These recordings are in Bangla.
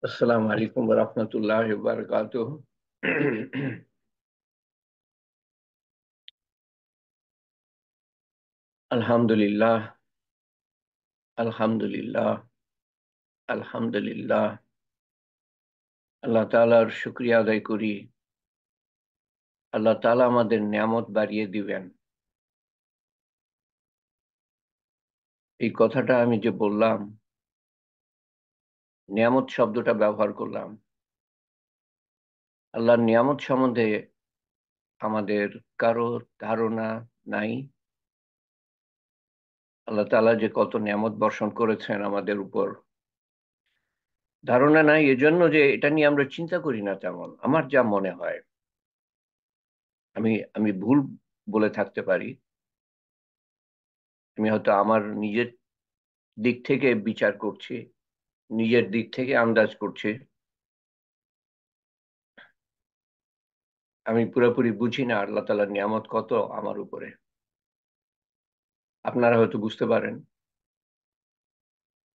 আসসালামু আলাইকুম ওয়া রাহমাতুল্লাহি ওয়া বারাকাতুহু। আলহামদুলিল্লাহ, আলহামদুলিল্লাহ, আলহামদুলিল্লাহ। আল্লাহ তাআলার শুকরিয়া আদায় করি। আল্লাহ তাআলা আমাদের নিয়ামত বাড়িয়ে দিবেন। এই কথাটা আমি যে বললাম, নিয়ামত শব্দটা ব্যবহার করলাম। আল্লাহর নিয়ামত সম্বন্ধে আমাদের কারো ধারণা নাই। আল্লাহ তাআলা যে কত নিয়ামত বর্ষণ করেছেন আমাদের উপর, ধারণা নাই। এজন্য যে এটা নিয়ে আমরা চিন্তা করি না তেমন। আমার যা মনে হয়, আমি আমি ভুল বলে থাকতে পারি। আমি হয়তো আমার নিজের দিক থেকে বিচার করছি, নিজের দিক থেকে আন্দাজ করছি। আমি পুরোপুরি বুঝি না আল্লাহ তাআলার নিয়ামত কত আমার উপরে। আপনারা হয়তো বুঝতে পারেন,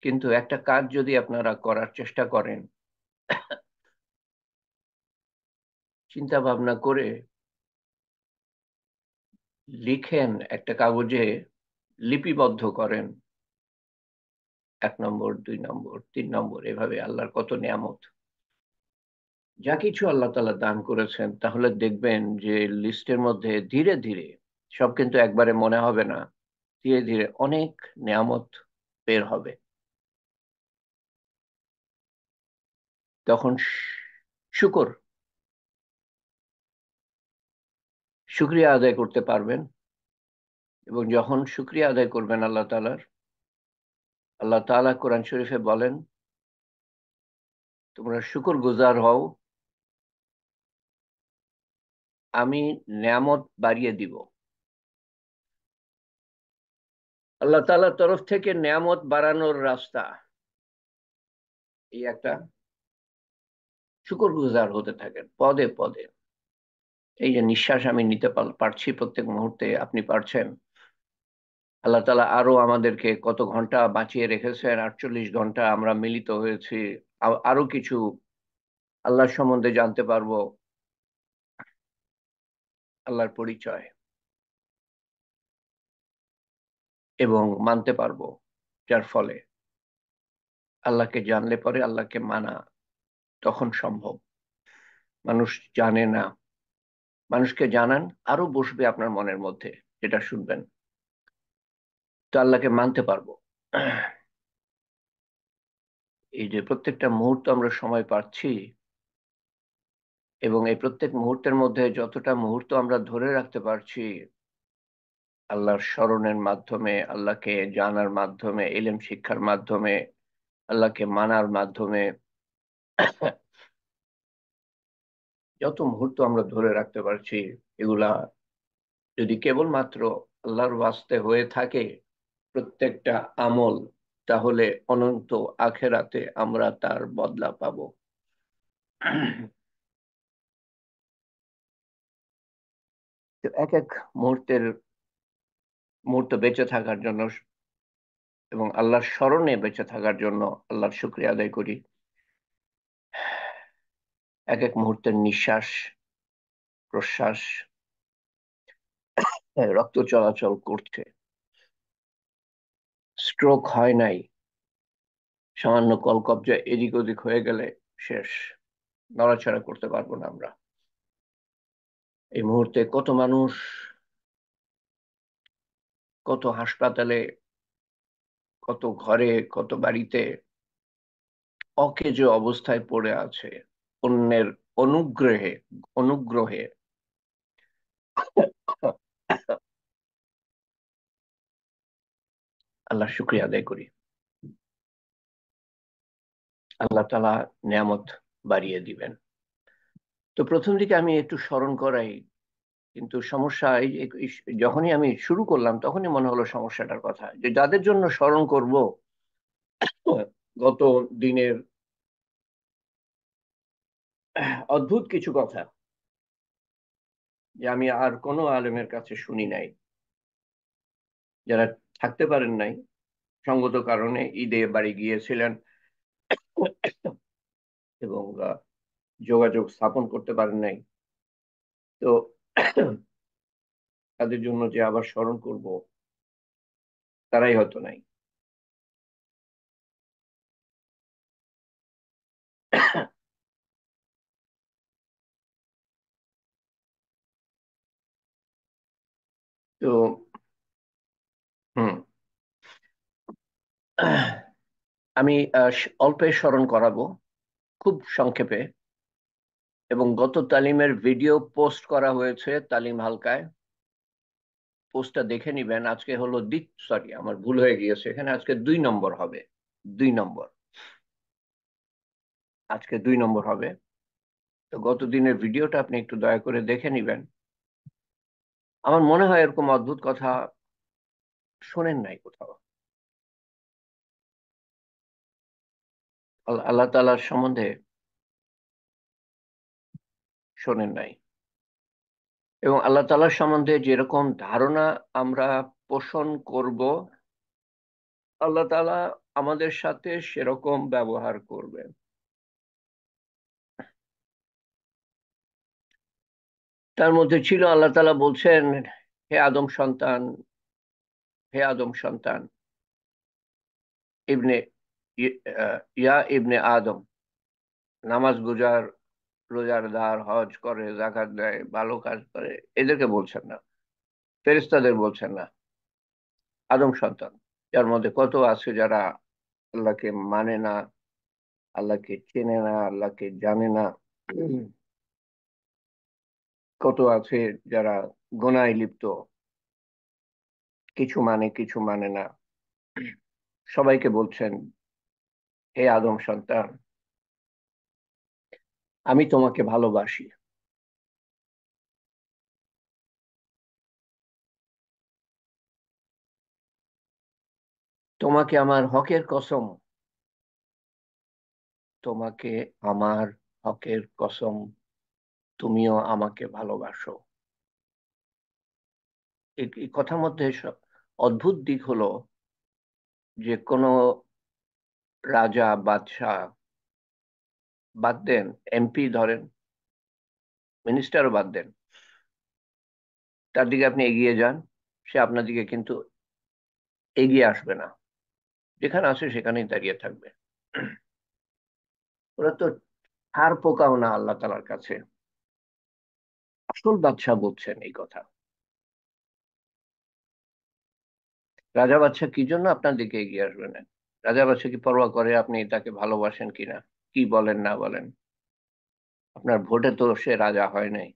কিন্তু একটা কাজ যদি আপনারা করার চেষ্টা করেন, চিন্তা ভাবনা করে লিখেন, একটা কাগজে লিপিবদ্ধ করেন, 1 নম্বর, 2 নম্বর, 3 নম্বর, এভাবে আল্লাহর কত নিয়ামত, যা কিছু আল্লাহ তাআলা দান করেছেন, তাহলে দেখবেন যে লিস্টের মধ্যে ধীরে ধীরে, সব কিন্তু একবারে মনে হবে না, ধীরে ধীরে অনেক নিয়ামত বের হবে। তখন শুকর শুক্রিয়া আদায় করতে পারবেন। এবং যখন শুক্রিয়া আদায় করবেন আল্লাহ তাআলার, আল্লাহ তাআলা কোরআন শরীফে বলেন, তোমরা শুকর গুজার হও, আমি নিয়ামত বাড়িয়ে দিব। আল্লাহ তাআলার তরফ থেকে নিয়ামত বাড়ানোর রাস্তা এই একটা, শুকর গুজার হতে থাকেন পদে পদে। এই যে নিঃশ্বাস আমি নিতে পারছি প্রত্যেক মুহূর্তে, আপনি পারছেন। আল্লাহ তাআলা আরো আমাদেরকে কত ঘন্টা বাঁচিয়ে রেখেছেন, 48 ঘন্টা আমরা মিলিত হয়েছি। আরো কিছু আল্লাহর সম্বন্ধে জানতে পারবো, আল্লাহর পরিচয়, এবং মানতে পারবো। যার ফলে আল্লাহকে জানলে পরে আল্লাহকে মানা তখন সম্ভব। মানুষ জানে না। মানুষকে জানান, আরো বসবে আপনার মনের মধ্যে, যেটা শুনবেন, তো আল্লাহকে মানতে পারবো। এই যে প্রত্যেকটা মুহূর্ত আমরা সময় পাচ্ছি, এবং এই প্রত্যেক মুহূর্তের মধ্যে যতটা মুহূর্ত আমরা ধরে রাখতে পারছি, আল্লাহর স্মরণের মাধ্যমে, আল্লাহকে জানার মাধ্যমে, ইলম শিক্ষার মাধ্যমে, আল্লাহকে মানার মাধ্যমে, যত মুহূর্ত আমরা ধরে রাখতে পারছি, এগুলা যদি কেবলমাত্র আল্লাহর ওয়াস্তে হয়ে থাকে, প্রত্যেকটা আমল, তাহলে অনন্ত আখেরাতে আমরা তার বদলা পাবো। তো এক এক মুহূর্তের মুহূর্ত বেঁচে থাকার জন্য এবং আল্লাহর স্মরণে বেঁচে থাকার জন্য আল্লাহর শুকরিয়া আদায় করি। এক এক মুহূর্তের নিঃশ্বাস প্রশ্বাস, রক্ত চলাচল করছে, স্ট্রোক হয় নাই, সামান্য কলকব্জা এদিক ওদিক হয়ে গেলে শেষ, নড়াচড়া করতে পারবো না আমরা। এই মুহূর্তে কত মানুষ, কত হাসপাতালে, কত ঘরে, কত বাড়িতে অকেজো অবস্থায় পড়ে আছে, অন্যের অনুগ্রহে, অনুগ্রহে। আল্লাহ শুক্রিয়া আদায় করি। আল্লাহ তাআলা নিয়ামত বাড়িয়ে দিবেন। তো প্রথম দিকে আমি একটু স্মরণ করাই, কিন্তু সমস্যা যখনই আমি শুরু করলাম, তখনই মনে হলো সমস্যাটার কথা, যে যাদের জন্য স্মরণ করব গত দিনের অদ্ভুত কিছু কথা, যে আমি আর কোনো আলেমের কাছে শুনি নাই, যারা থাকতে পারেন নাই সঙ্গত কারণে, ঈদে বাড়ি গিয়েছিলেন, বা যোগাযোগ স্থাপন করতে পারেন নাই। তো তাদের জন্য যে আবার স্মরণ করব, তারাই হয়তো নাই। তো হুম, আমি অল্পে স্মরণ করাবো, খুব সংক্ষেপে। এবং গত তালিমের ভিডিও পোস্ট করা হয়েছে তালিম হালকায়, পোস্টটা দেখে নিবেন। আজকে হলো সরি, আমার ভুল হয়ে গিয়েছে, এখানে আজকে 2 নম্বর হবে। 2 নম্বর, আজকে 2 নম্বর হবে। তো গত দিনের ভিডিওটা আপনি একটু দয়া করে দেখে নিবেন। আমার মনে হয় এরকম অদ্ভুত কথা শোনেন নাই কোথাও। আল্লাহ তাআলার সম্বন্ধে শোনেন নাই। এবং আল্লাহ তাআলার সম্বন্ধে যেরকম ধারণা আমরা পোষণ করব, আল্লাহ তাআলা আমাদের সাথে সেরকম ব্যবহার করবেন। তার মধ্যে ছিল, আল্লাহ তাআলা বলছেন, হে আদম সন্তান, হে আদম সন্তান, ইবনে ইয়া ইবনে আদম, নামাজ গুজার, রোজার দার, হজ করে, যাকাত দেয়, ভালো কাজ করে, এদেরকে বলছেন না, ফেরেশতাদের বলছেন না, আদম সন্তান। যার মধ্যে কত আছে যারা আল্লাহকে মানে না, আল্লাহকে চেনে না, আল্লাহকে জানে না। কত আছে যারা গুনায় লিপ্ত, কিছু মানে কিছু মানে না। সবাইকে বলছেন, হে আদম সন্তান, আমি তোমাকে ভালোবাসি। তোমাকে আমার হকের কসম, তোমাকে আমার হকের কসম, তুমিও আমাকে ভালোবাসো। এই কথার মধ্যে অদ্ভুত দিক হলো যে কোনো রাজা, বাদশাহ বাদ দেন, এমপি ধরেন, মিনিস্টারও বাদ দেন, তার দিকে আপনি এগিয়ে যান, সে আপনার দিকে কিন্তু এগিয়ে আসবে না, যেখানে আসে সেখানেই দাঁড়িয়ে থাকবে। ওরা তো আর পোকাও না আল্লাহ তালার কাছে। আসল বাদশাহ বলছেন এই কথা। রাজা বাদশাহ কি জন্য আপনার দিকে এগিয়ে আসবে না? রাজা বাদশাহ কি পরোয়া করে আপনি তাকে ভালোবাসেন কিনা, কি বলেন না বলেন? আপনার ভোটে তো সে রাজা হয় নাই।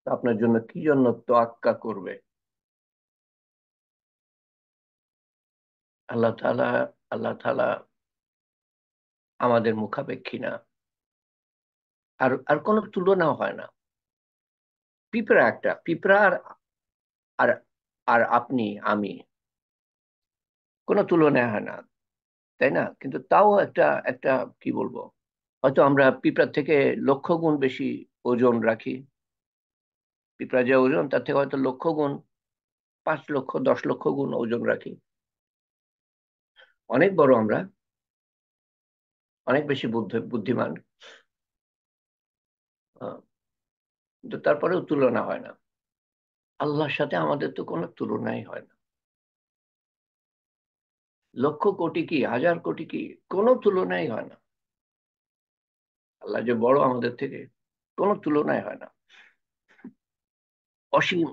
তো আপনার জন্য কি জন্য তোয়াক্কা করবে? আল্লাহ তাআলা, আল্লাহ তাআলা আমাদের মুখাপেক্ষী না। আর আর কোনো তুলনা হয় না। পিঁপড়া একটা পিঁপড়া, আর আর আপনি, আমি, কোনো তুলনা হয় না, তাই না? কিন্তু তাও একটা একটা কি বলবো, হয়তো আমরা পিঁপড়ার থেকে লক্ষ গুণ বেশি ওজন রাখি। পিঁপড়া যে ওজন তার থেকে হয়তো লক্ষ গুণ, 5 লক্ষ, 10 লক্ষ গুণ ওজন রাখি। অনেক বড় আমরা, অনেক বেশি বুদ্ধিমান। আহ, কিন্তু তারপরেও তুলনা হয় না। আল্লাহর সাথে আমাদের তো কোনো তুলনাই হয় না। লক্ষ কোটি কি, হাজার কোটি কি, কোনো তুলনাই হয় না। আল্লাহ যে বড় আমাদের থেকে, কোনো তুলনাই হয় না। অসীম,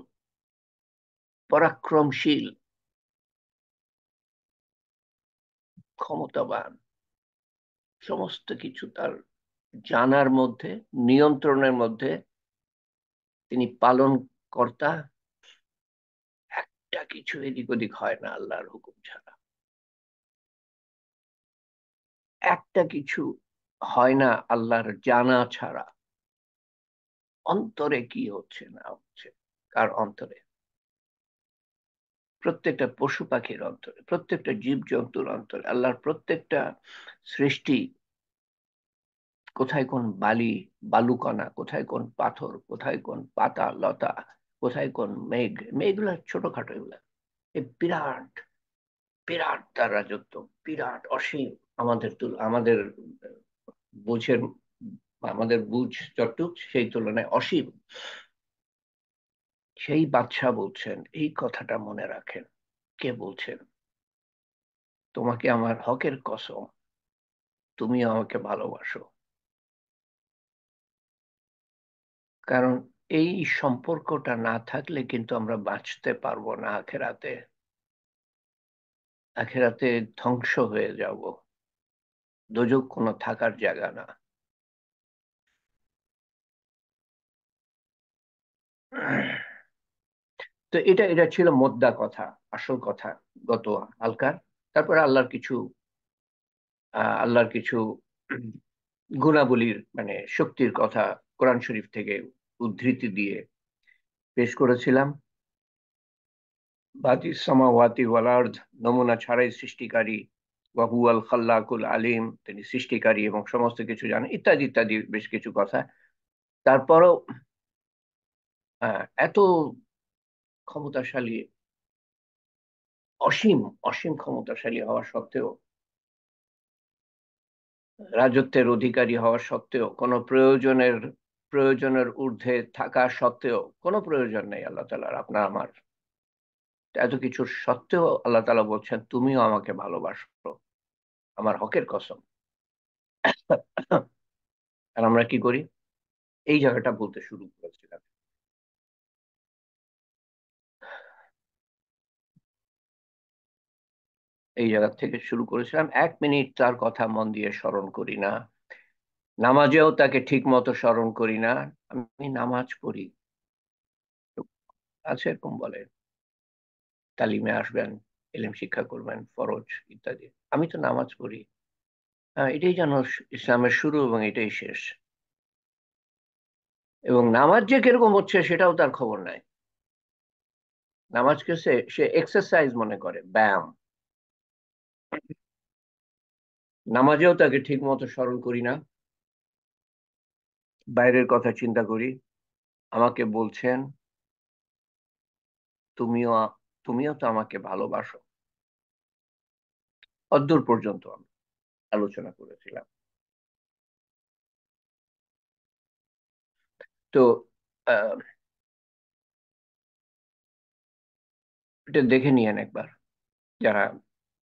পরাক্রমশীল, ক্ষমতাবান, সমস্ত কিছু তার জানার মধ্যে, নিয়ন্ত্রণের মধ্যে। তিনি পালন কর্তা। একটা কিছু এদিক ওদিক হয় না আল্লাহর হুকুম ছাড়া। একটা কিছু হয় না আল্লাহর জানা ছাড়া। অন্তরে কি হচ্ছে না হচ্ছে, কার অন্তরে? প্রত্যেকটা পশু পাখির অন্তরে, প্রত্যেকটা জীব জন্তুর অন্তরে, আল্লাহর প্রত্যেকটা সৃষ্টি, কোথায় কোন বালুকণা, কোথায় কোন পাথর, কোথায় কোন পাতা লতা, কোথায় কোন মেঘ। মেঘগুলা ছোটখাটো, এগুলা এই বিরাট, বিরাট তার রাজত্ব, বিরাট অসীম। আমাদের বুঝের, আমাদের বুঝ যতটুক সেই তুলনায় অসীম, সেই বাদশাহ বলছেন এই কথাটা মনে রাখেন। কে বলছেন? তোমাকে আমার হকের কসম, তুমিও আমাকে ভালোবাসো। কারণ এই সম্পর্কটা না থাকলে কিন্তু আমরা বাঁচতে পারবো না আখেরাতে। আখেরাতে ধ্বংস হয়ে যাব। দোজখ কোনো থাকার জায়গা না। তো এটা এটা ছিল মোদ্দা কথা, আসল কথা, গত হালকার। তারপরে আল্লাহর কিছু গুণাবলীর মানে শক্তির কথা কোরআন শরীফ থেকে উদ্ধৃতি দিয়ে পেশ করেছিলাম। বাতিস সামাওয়াতি ওয়াল আরদ, নমুনা ছাড়াই সৃষ্টিকারী, ওয়া হুয়াল খাল্লাকুল আলিম, তিনি সৃষ্টিকারী এবং সমস্ত কিছু জানেন, ইত্যাদি ইত্যাদি বেশ কিছু কথা। তারপরও এত ক্ষমতাশালী, অসীম অসীম ক্ষমতাশালী হওয়া সত্ত্বেও, রাজত্বের অধিকারী হওয়া সত্ত্বেও, কোনো প্রয়োজনের ঊর্ধ্বে থাকা সত্ত্বেও, কোনো প্রয়োজন নেই আল্লাহ তাআলার আপনার আমার, এত কিছুর সত্ত্বেও আল্লাহ তাআলা বলছেন তুমিও আমাকে ভালোবাসো, আমার হকের কসম। আর আমরা কি করি? এই জায়গাটা বলতে শুরু করেছিলাম। এই জায়গা থেকে শুরু করেছিলাম, 1 মিনিট তার কথা মন দিয়ে স্মরণ করি না। নামাজেও তাকে ঠিক মতো স্মরণ করি না। আমি নামাজ পড়ি, আছে এরকম বলে, তালিমে আসবেন, এলেম শিক্ষা করবেন, ফরজ ইত্যাদি। আমি তো নামাজ পড়ি। এটাই যেন ইসলামের শুরু এবং এটাই শেষ। এবং নামাজ যে কিরকম হচ্ছে সেটাও তার খবর নাই। নামাজকে সে এক্সারসাইজ মনে করে, ব্যায়াম। নামাজেও তাকে ঠিক মতো স্মরণ করি না, বাইরের কথা চিন্তা করি। আমাকে বলছেন তুমিও তুমিও তো আমাকে ভালোবাসো। অদ্দূর পর্যন্ত আমি আলোচনা করেছিলাম। তো আহ, এটা দেখে নিয়েন একবার, যারা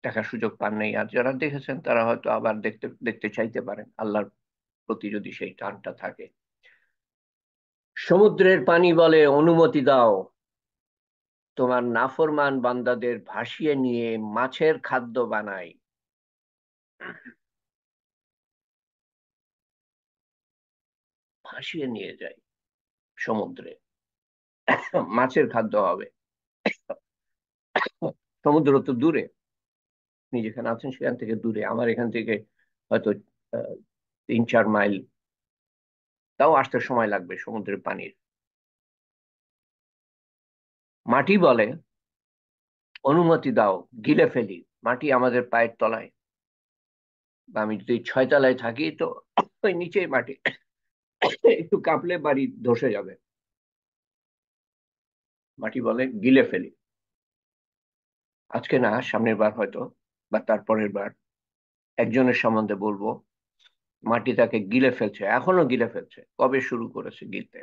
দেখার সুযোগ পান নাই। আর যারা দেখেছেন তারা হয়তো আবার দেখতে দেখতে চাইতে পারেন, আল্লাহর প্রতি যদি সেই টানটা থাকে। সমুদ্রের পানি বলে অনুমতি দাও, তোমার নাফরমান বান্দাদের ভাসিয়ে নিয়ে মাছের খাদ্য বানাই। ভাসিয়ে নিয়ে যাই সমুদ্রে, মাছের খাদ্য হবে। সমুদ্র তো দূরে, আপনি যেখানে আছেন সেখান থেকে দূরে, আমার এখান থেকে হয়তো 3-4 মাইল, তাও আসতে সময় লাগবে সমুদ্রের পানির। মাটি বলে অনুমতি দাও, গিলে ফেলি মাটি আমাদের পায়ের তলায়। বা আমি যদি 6 তলায় থাকি তো ওই নিচেই মাটি, একটু কাঁপলে বাড়ি ধসে যাবে। মাটি বলে গিলে ফেলি। আজকে না, সামনের বার হয়তো, বা তারপরের বার একজনের সম্বন্ধে বলবো মাটি তাকে গিলে ফেলছে, এখনো গিলে ফেলছে। কবে শুরু করেছে গিলতে?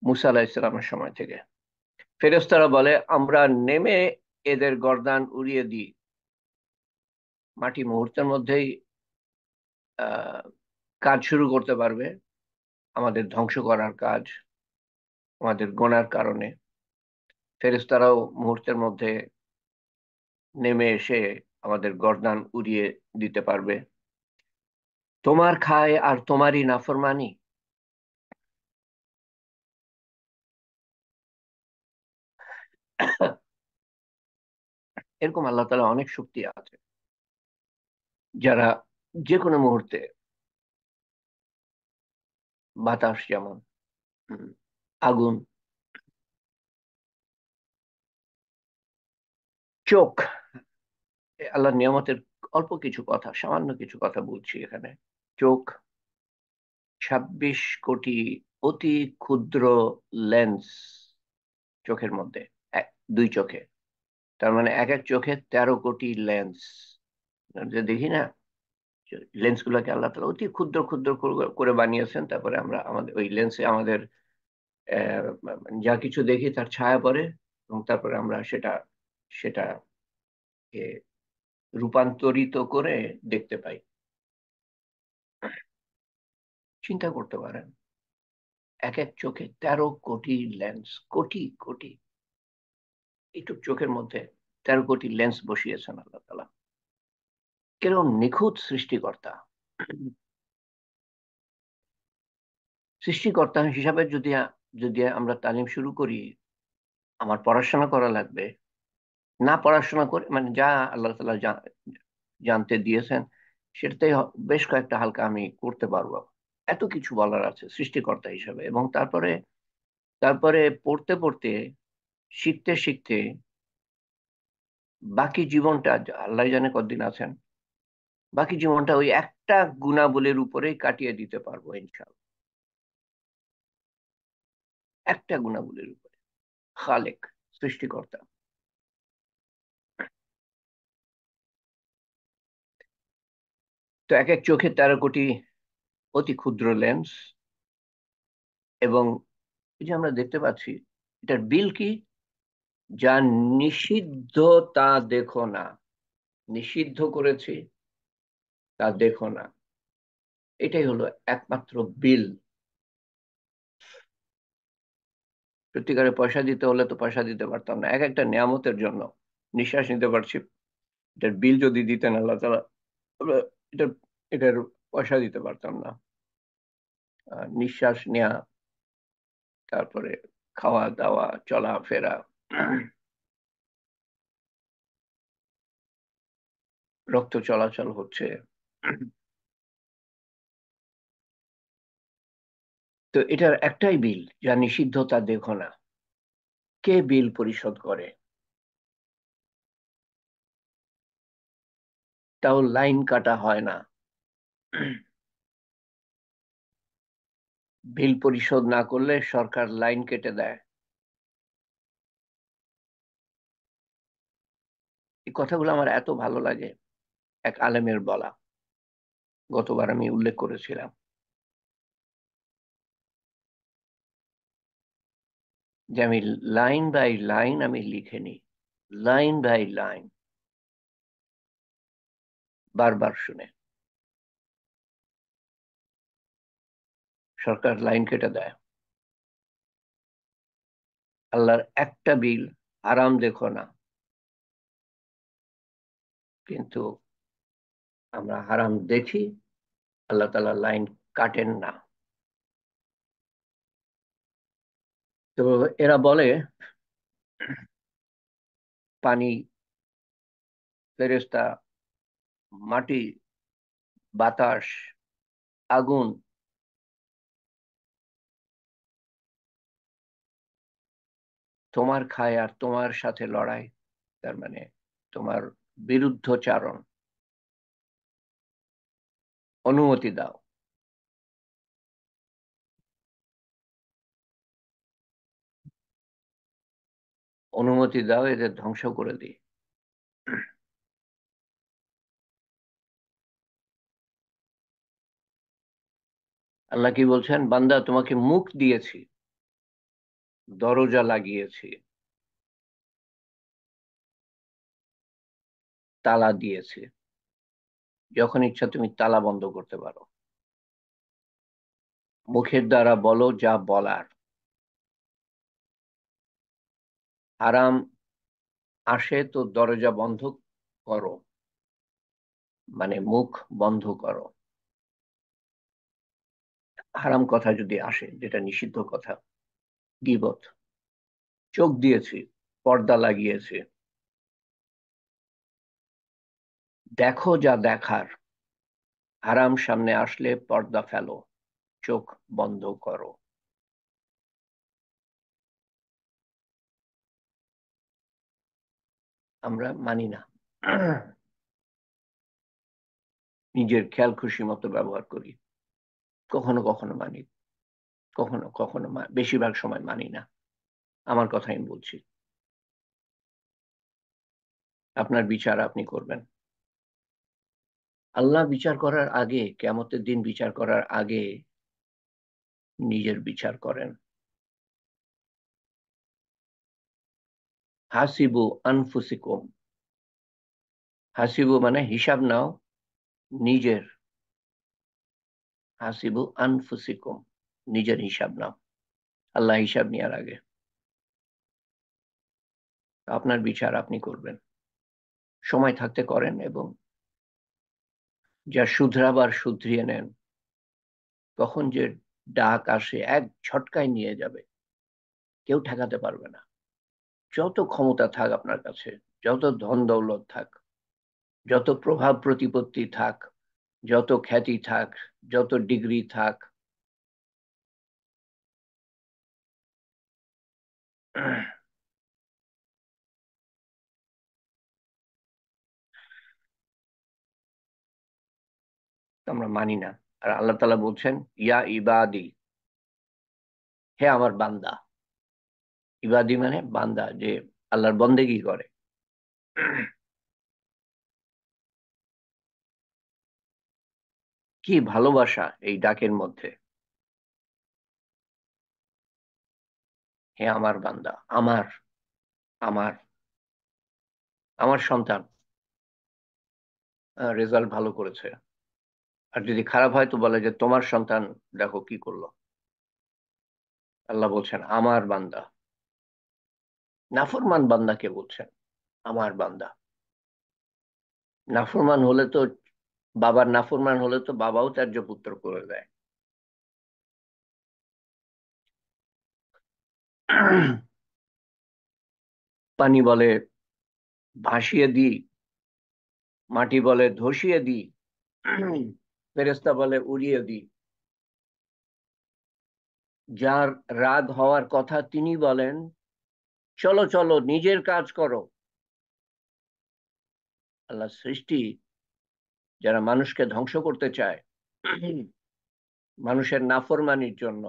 মুসা আলাহ ইসলামের সময় থেকে। ফেরেশতারা বলে আমরা নেমে এদের গর্দান উড়িয়ে দিই। মাটি মুহূর্তের মধ্যেই আহ কাজ শুরু করতে পারবে, আমাদের ধ্বংস করার কাজ, আমাদের গোনার কারণে। ফেরেশতারাও মুহূর্তের মধ্যে নেমে এসে আমাদের গর্দান উড়িয়ে দিতে পারবে। তোমার খায় আর তোমারই নাফরমানি। এরকম আল্লাহ তাআলা অনেক শক্তি আছে, যারা যে কোনো মুহূর্তে, বাতাস যেমন, উম, আগুন, চোখ, আল্লাহর নিয়ামতের অল্প কিছু কথা, সামান্য কিছু কথা বলছি এখানে। চোখ, 26 কোটি অতি ক্ষুদ্র লেন্স চোখের মধ্যে, দুই চোখে। তার মানে এক এক চোখে 13 কোটি লেন্স। যে দেখি না, লেন্স গুলাকে আল্লাহ তাআলা অতি ক্ষুদ্র ক্ষুদ্র করে বানিয়েছেন, তারপরে আমরা আমাদের ওই লেন্সে আমাদের যা কিছু দেখি তার ছায়া পড়ে, এবং তারপরে আমরা সেটাকে রূপান্তরিত করে দেখতে পাই। চিন্তা করতে পারেন, এক এক চোখে 13 কোটি লেন্স, কোটি কোটি, এইটুক চোখের মধ্যে 13 কোটি লেন্স বসিয়েছেন আল্লাহ তাআলা। কিরকম নিখুঁত সৃষ্টিকর্তা! সৃষ্টিকর্তা হিসাবে যদি যদি আমরা তালিম শুরু করি, আমার পড়াশোনা করা লাগবে, না পড়াশোনা করে মানে যা আল্লাহ তাআলা জানতে দিয়েছেন সেটাতে বেশ কয়েকটা হালকা আমি করতে পারবো। এত কিছু বলার আছে সৃষ্টিকর্তা হিসাবে, এবং তারপরে তারপরে পড়তে পড়তে, শিখতে শিখতে বাকি জীবনটা, আল্লাহ জানে কতদিন আছেন, বাকি জীবনটা ওই একটা গুণাবলীর উপরেই কাটিয়ে দিতে পারবো ইনশাআল্লাহ। একটা গুণাবলীর উপরে, খালেক, সৃষ্টিকর্তা। তো এক এক চোখে 13 কোটি অতি ক্ষুদ্র লেন্স, এবং এই যে আমরা দেখতে পাচ্ছি, এটার বিল কি? যা নিষিদ্ধ তা দেখো না, নিষিদ্ধ করেছি তা দেখো না, এটাই হলো একমাত্র বিল। সত্যিকারে পয়সা দিতে হলে তো পয়সা দিতে পারতাম না, এক একটা নিয়ামতের জন্য নিঃশ্বাস নিতে পারছি, এটার বিল যদি দিতেন আল্লাহ তাআলা, আমরা এটার এটার পয়সা দিতে পারতাম না। নিঃশ্বাস নেওয়া, তারপরে খাওয়া দাওয়া, চলাফেরা, রক্ত চলাচল হচ্ছে, তো এটার একটাই বিল, যা নিষিদ্ধ তা দেখো না। কে বিল পরিশোধ করে? তাও লাইন কাটা হয় না। বিল পরিশোধ না করলে সরকার লাইন কেটে দেয়। এই কথাগুলো আমার এত ভালো লাগে, এক আলেমের বলা, গতবার আমি উল্লেখ করেছিলাম, যে আমি লাইন বাই লাইন আমি লিখে নিই, লাইন বাই লাইন, বারবার শুনে। সরকার লাইন কেটে দেয়। আল্লাহর একটা বিল, আরাম দেখো না, কিন্তু আমরা হারাম দেখি, আল্লাহ তাআলা লাইন কাটেন না। তো এরা বলে পানি, ফেরেশতা, মাটি, বাতাস, আগুন, তোমার খায় আর তোমার সাথে লড়াই, তার মানে তোমার বিরুদ্ধচারণ, অনুমতি দাও, অনুমতি দাও, এদের ধ্বংস করে দিই। আল্লাহ কি বলছেন? বান্দা, তোমাকে মুখ দিয়েছি, দরজা লাগিয়েছি, তালা দিয়েছি, যখন ইচ্ছা তুমি তালা বন্ধ করতে পারো। মুখের দ্বারা বলো যা বলার। হারাম আসে তো দরজা বন্ধ করো, মানে মুখ বন্ধ করো। হারাম কথা যদি আসে, যেটা নিষিদ্ধ কথা, গীবত, চোখ দিয়েছি, পর্দা লাগিয়েছি, দেখো যা দেখার। হারাম সামনে আসলে পর্দা ফেলো, চোখ বন্ধ করো। আমরা মানি না, নিজের খেয়াল খুশি মতো ব্যবহার করি, কখনো কখনো মানি, কখনো কখনো বেশিরভাগ সময় মানি না। আমার কথা আমি বলছি, আপনার বিচার আপনি করবেন। আল্লাহ বিচার করার আগে, কিয়ামতের দিন বিচার করার আগে নিজের বিচার করেন। হাসিবু আনফুসিকুম, হাসিবু মানে হিসাব নাও নিজের, হাসিবু আনফুসিকুম নিজের হিসাব নাও আল্লাহ হিসাব নেওয়ার আগে। আপনার বিচার আপনি করবেন, সময় থাকতে করেন, এবং যা শুধরাবার শুধরিয়ে নেন। কখন যে ডাক আসে এক ঝটকায় নিয়ে যাবে, কেউ ঠেকাতে পারবে না। যত ক্ষমতা থাক আপনার কাছে, যত ধন দৌলত থাক, যত প্রভাব প্রতিপত্তি থাক, যত খ্যাতি থাক, যত ডিগ্রি থাক, আমরা মানি না। আর আল্লাহ তাআলা বলছেন, ইয়া ইবাদি, হে আমার বান্দা। ইবাদি মানে বান্দা, যে আল্লাহর বন্দেগী করে। কি ভালোবাসা এই ডাকের মধ্যে! হে আমার বান্দা, আমার, আমার, আমার সন্তান রেজাল্ট ভালো করেছে। আর যদি খারাপ হয় তো বলে যে তোমার সন্তান দেখো কি করলো। আল্লাহ বলছেন আমার বান্দা। নাফরমান বান্দাকে বলছেন আমার বান্দা। নাফরমান হলে তো, বাবার নাফরমান হলে তো বাবাও ত্যায্য পুত্র করে দেয়। পানি বলে ভাসিয়ে দিই, মাটি বলে ধসিয়ে দিই, ফেরেশতা বলে উড়িয়ে দিই। যার রাগ হওয়ার কথা তিনি বলেন চলো চলো নিজের কাজ করো। আল্লাহ সৃষ্টি যারা মানুষকে ধ্বংস করতে চায়, মানুষের নাফরমানির জন্য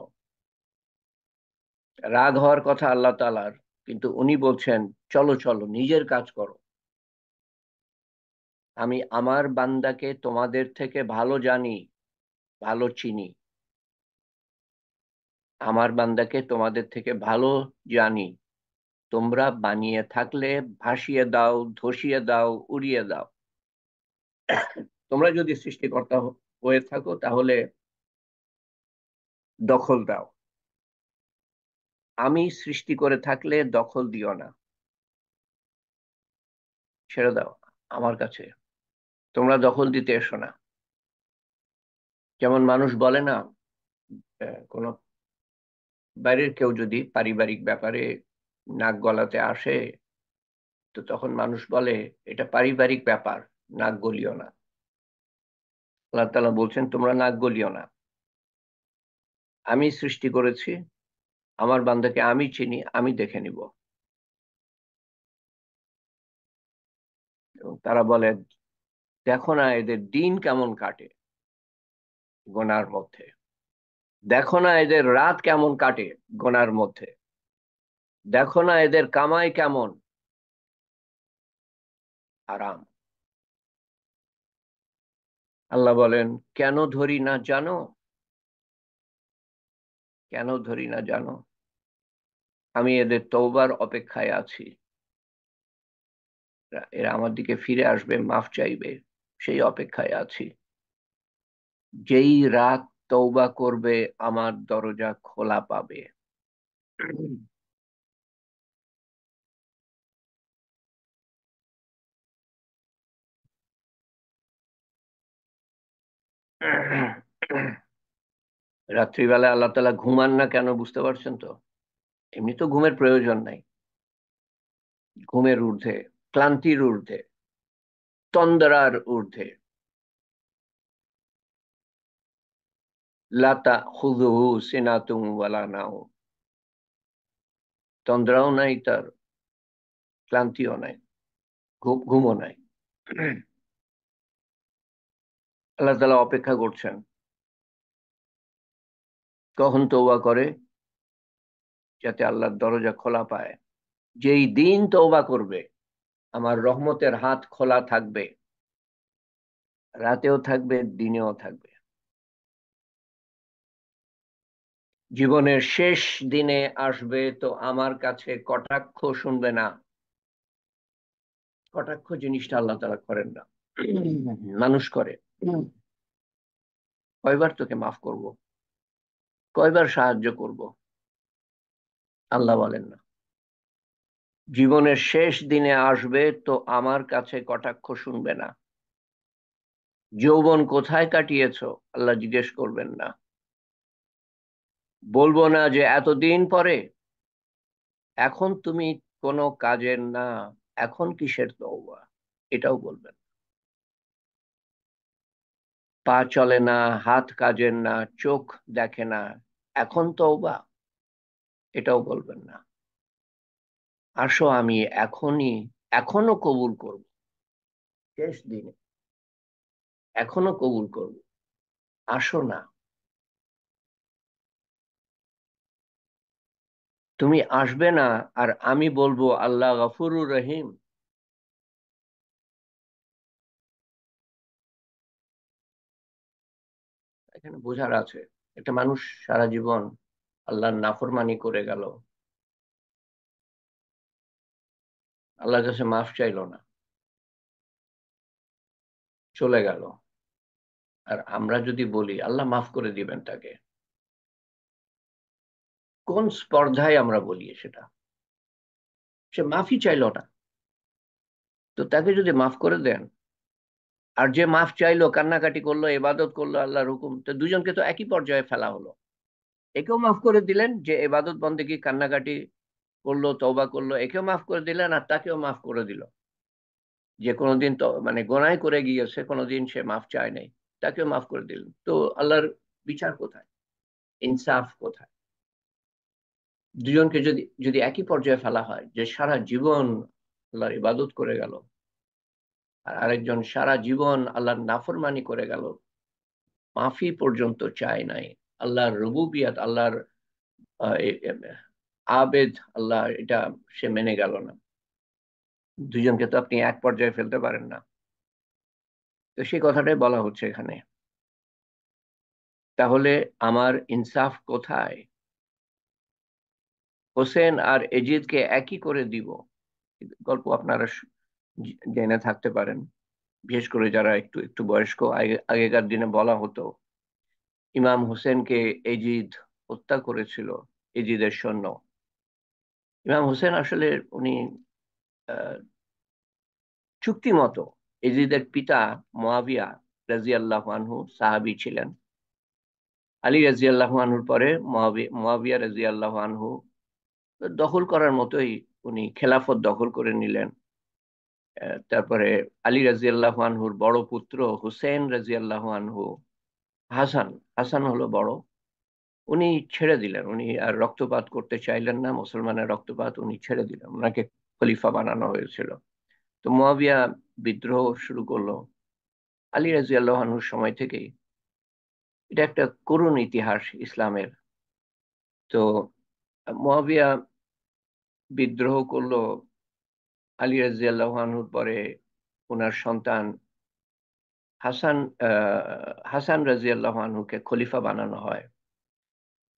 রাগ হওয়ার কথা আল্লাহ তাআলার, কিন্তু উনি বলছেন চলো চলো নিজের কাজ করো। আমি আমার বান্দাকে তোমাদের থেকে ভালো জানি, ভালো চিনি। আমার বান্দাকে তোমাদের থেকে ভালো জানি। তোমরা বানিয়ে থাকলে ভাসিয়ে দাও, ধসিয়ে দাও, উড়িয়ে দাও। তোমরা যদি সৃষ্টিকর্তা হয়ে থাকো তাহলে দখল দাও। আমি সৃষ্টি করে থাকলে দখল দিও না, ছেড়ে দাও আমার কাছে। তোমরা দখল দিতে এসো না। যেমন মানুষ বলে না, কোনো বাইরের কেউ যদি পারিবারিক ব্যাপারে নাক গলাতে আসে, তো তখন মানুষ বলে এটা পারিবারিক ব্যাপার, নাক গলিও না। আল্লাহ তাআলা বলছেন তোমরা নাক গলিও না। আমি সৃষ্টি করেছি, আমার বান্দাকে আমি চিনি, আমি দেখে নিব। এবং তারা বলে দেখো না এদের দিন কেমন কাটে গোনার মধ্যে, দেখো না এদের রাত কেমন কাটে গোনার মধ্যে, দেখো না এদের কামাই কেমন আরাম। আল্লাহ বলেন কেন ধরি না জানো, কেন ধরি না জানো? আমি এদের তওবার অপেক্ষায় আছি। এরা আমার দিকে ফিরে আসবে, মাফ চাইবে, সেই অপেক্ষায় আছি। যেই রাত তওবা করবে আমার দরজা খোলা পাবে। রাত্রিবেলা আল্লাহ তাআলা ঘুমান না কেন বুঝতে পারছেন তো? এমনি তো ঘুমের প্রয়োজন নাই। ঘুমের ঊর্ধ্বে, ক্লান্তির ঊর্ধ্বে, তন্দ্রার ঊর্ধ্বে। লা তাখুযুহু সিনাতুন ওয়ালা নাওম। তন্দ্রাও নাই তার, ক্লান্তিও নাই, ঘুমও নাই। আল্লাহ তাআলা অপেক্ষা করছেন কখন তওবা করে, যাতে আল্লাহর দরজা খোলা পায়। যেই দিন তওবা করবে আমার রহমতের হাত খোলা থাকবে। রাতেও থাকবে, দিনেও থাকবে। জীবনের শেষ দিনে আসবে তো আমার কাছে কটাক্ষ শুনবে না। কটাক্ষ জিনিসটা আল্লাহ তাআলা করেন না, মানুষ করে। কয়বার তোকে মাফ করব, কয়বার সাহায্য করব, আল্লাহ বলেন না। জীবনের শেষ দিনে আসবে তো আমার কাছে কটাক্ষ শুনবে না। যৌবন কোথায় কাটিয়েছো, আল্লাহ জিজ্ঞেস করবেন না। বলবো না যে এতদিন পরে এখন তুমি কোনো কাজের না, এখন কিসের তওবা, এটাও বলবেন। পা চলে না, হাত কাজের না, চোখ দেখে না, এখন তওবা, এটাও বলবেন না। আসো আমি এখনই, এখনো কবুল করব, শেষ দিনে এখনো কবুল করব, আসো না। তুমি আসবে না, আর আমি বলবো আল্লাহ গফুরুর রহিম। এখানে বোঝার আছে, একটা মানুষ সারা জীবন আল্লাহর নাফরমানি করে গেল, আল্লাহর কাছে মাফ চাইলো না, চলে গেল। আর আমরা যদি বলি আল্লাহ মাফ করে দিবেন তাকে, কোন স্পর্ধায় আমরা বলি সেটা? সে মাফই চাইলো না, তো তাকে যদি মাফ করে দেন, আর যে মাফ চাইলো, কান্নাকাটি করলো, ইবাদত করলো আল্লাহর হুকুম, তো দুজনকে তো একই পর্যায়ে ফেলা হলো। একেও মাফ করে দিলেন যে ইবাদত বন্দেগী কান্নাকাটি করলো, তওবা করলো, একেও মাফ করে দিলেন, আর তাকেও মাফ করে দিল যে কোনোদিন তো মানে গোনায় করে গিয়েছে, কোনোদিন সে মাফ চায় নাই, তাকেও মাফ করে দিলেন। তো আল্লাহর বিচার কোথায়, ইনসাফ কোথায়? দুজনকে যদি যদি একই পর্যায়ে ফেলা হয়, যে সারা জীবন আল্লাহর ইবাদত করে গেল, আর আরেকজন সারা জীবন আল্লাহর নাফরমানি করে গেল, মাফি পর্যন্ত চায় নাই, আল্লাহর রুবুবিয়াত, আল্লাহর আবেদ, আল্লাহ এটা সে মেনে গেল না, দুজনকে তো আপনি এক পর্যায়ে ফেলতে পারেন না। তো সেই কথাটাই বলা হচ্ছে এখানে। তাহলে আমার ইনসাফ কোথায়? হোসেন আর এজিদকে একই করে দিব। গল্প আপনারা জেনে থাকতে পারেন, বিশেষ করে যারা একটু একটু বয়স্ক। আগেকার দিনে বলা হতো ইমাম হোসেনকে এজিদ হত্যা করেছিল, এজিদের সৈন্য। ইমাম হোসেন আসলে উনি আহ, চুক্তি মতো, এজিদের পিতা মুয়াবিয়া রাজিয়াল্লাহু আনহু সাহাবী ছিলেন। আলী রাজিয়াল্লাহু আনহুর পরে মুয়াবিয়া রাজিয়াল্লাহু আনহু দখল করার মতোই উনি খেলাফত দখল করে নিলেন। তারপরে আলী রাজিয়াল্লাহু আনহুর বড় পুত্র হুসেন রাজিয়াল্লাহু আনহু, হাসান, হাসান হলো বড়, উনি ছেড়ে দিলেন, উনি আর রক্তপাত করতে চাইলেন না, মুসলমানের রক্তপাত উনি ছেড়ে দিলেন, ওনাকে খলিফা বানানো হয়েছিল। তো মুয়াবিয়া বিদ্রোহ শুরু করলো আলী রাজিয়াল্লাহু আনহুর সময় থেকেই। এটা একটা করুণ ইতিহাস ইসলামের। তো মুয়াবিয়া বিদ্রোহ করলো, আলী রাদিয়াল্লাহু আনহুর পরে ওনার সন্তান হাসান, হাসান রাদিয়াল্লাহু আনহুকে খলিফা বানানো হয়।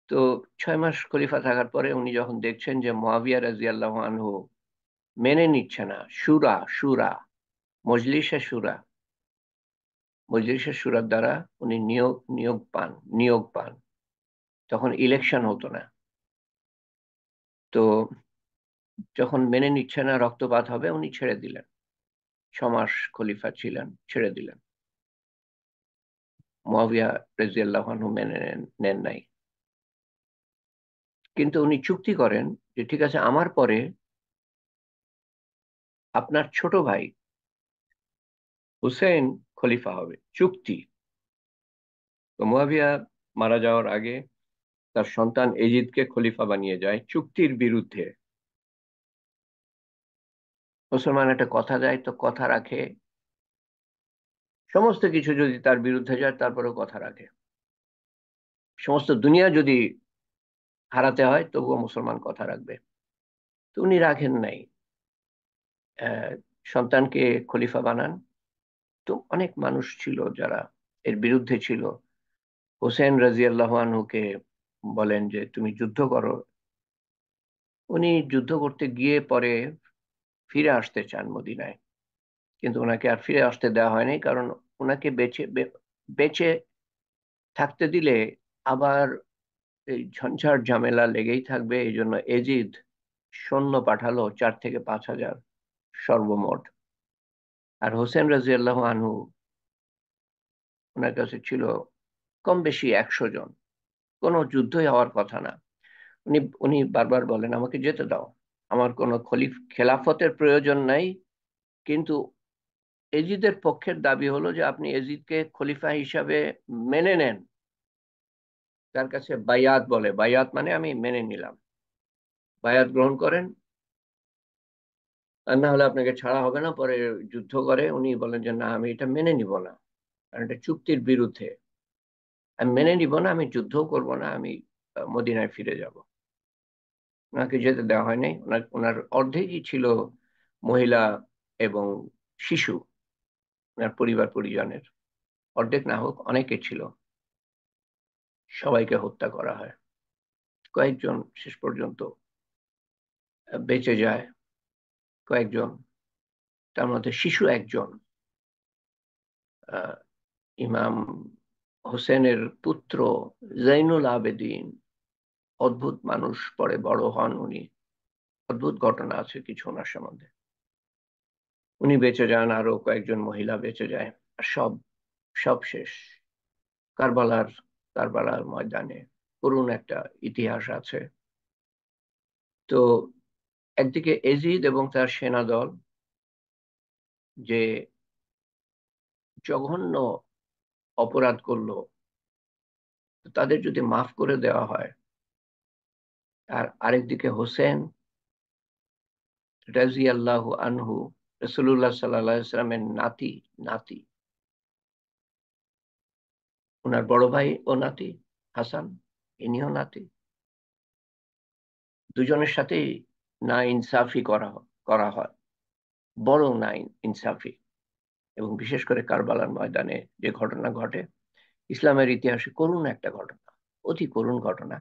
তো 6 মাস খলিফা থাকার পরে উনি যখন দেখছেন যে মুয়াবিয়া রাদিয়াল্লাহু আনহু মেনে নিচ্ছে না, শুরা শুরা মজলিসে শুরা, মজলিসে শুরার দ্বারা উনি নিয়োগ পান। তখন ইলেকশন হতো না। তো যখন মেনে নিচ্ছে না, রক্তপাত হবে, উনি ছেড়ে দিলেন। 6 মাস খলিফা ছিলেন, ছেড়ে দিলেন। মুয়াবিয়া রাদিয়াল্লাহু আনহু মেনে নেন নাই। কিন্তু উনি চুক্তি করেন যে ঠিক আছে, আমার পরে আপনার ছোট ভাই হুসেন খলিফা হবে, চুক্তি। তো মুয়াবিয়া মারা যাওয়ার আগে তার সন্তান এজিদকে খলিফা বানিয়ে যায় চুক্তির বিরুদ্ধে। মুসলমান একটা কথা দেয় তো কথা রাখে, সমস্ত কিছু যদি তার বিরুদ্ধে যায় তারপরেও কথা রাখে। সমস্ত দুনিয়া যদি হারাতে হয় তবুও মুসলমান কথা রাখবে। তো উনি রাখেন নাই, আহ, সন্তানকে খলিফা বানান, তো অনেক মানুষ ছিল যারা এর বিরুদ্ধে ছিল। হোসেন রাজিয়াল্লাহু আনহুকে বলেন যে তুমি যুদ্ধ করো। উনি যুদ্ধ করতে গিয়ে পরে ফিরে আসতে চান মদিনায়, কিন্তু ওনাকে আর ফিরে আসতে দেওয়া হয়নি, কারণ ওনাকে বেঁচে থাকতে দিলে আবার এই ঝঞ্ঝাট ঝামেলা লেগেই থাকবে। এই জন্য এজিদ সৈন্য পাঠালো 4 থেকে 5 হাজার সর্বমোট। আর হোসেন রাজিয়াল্লাহু আনহু, ওনার কাছে ছিল কম বেশি 100 জন। কোনো যুদ্ধই হওয়ার কথা না। উনি উনি বারবার বলেন আমাকে যেতে দাও, আমার কোনো খেলাফতের প্রয়োজন নাই। কিন্তু এজিদের পক্ষের দাবি হলো যে আপনি এজিদকে খলিফা হিসাবে মেনে নেন। তার কাছে বায়াত বলে, বায়াত মানে আমি মেনে নিলাম, বায়াত গ্রহণ করেন, আর না হলে আপনাকে ছাড়া হবে না। পরে যুদ্ধ করে উনি বলেন যে না, আমি এটা মেনে নিব না, কারণ এটা চুক্তির বিরুদ্ধে। আমি মেনে নিব না, আমি যুদ্ধও করব না, আমি মদিনায় ফিরে যাব। ওনাকে যেতে দেওয়া হয়নি। ওনার অর্ধেকই ছিল মহিলা এবং শিশু, ওনার পরিবার পরিজনের। অর্ধেক না হোক, অনেকে ছিল। সবাইকে হত্যা করা হয়। কয়েকজন শেষ পর্যন্ত বেঁচে যায়, কয়েকজন। তার মধ্যে শিশু একজন, আহ, ইমাম হোসেনের পুত্র জৈনুল আবেদিন। অদ্ভুত মানুষ, পরে বড় হন উনি। অদ্ভুত ঘটনা আছে কিছু ওনার সম্বন্ধে। উনি বেঁচে যান, আরো কয়েকজন মহিলা বেঁচে যায়। আর সব সব শেষ কারবালার কারবালার ময়দানে। করুণ একটা ইতিহাস আছে। তো একদিকে এজিদ এবং তার সেনাদল যে জঘন্য অপরাধ করলো, তাদের যদি মাফ করে দেওয়া হয়। আর আরেকদিকে হোসেন রাজিয়াল্লাহু আনহু, রাসূলুল্লাহ সাল্লাল্লাহু আলাইহি সাল্লামের নাতি। নাতি, ওনার বড় ভাই ও নাতি হাসান, ইনিও নাতি। দুজনের সাথেই না ইনসাফি করা হয়, বড় না ইনসাফি। এবং বিশেষ করে কারবালার ময়দানে যে ঘটনা ঘটে, ইসলামের ইতিহাসে করুণ একটা ঘটনা, অতি করুণ ঘটনা।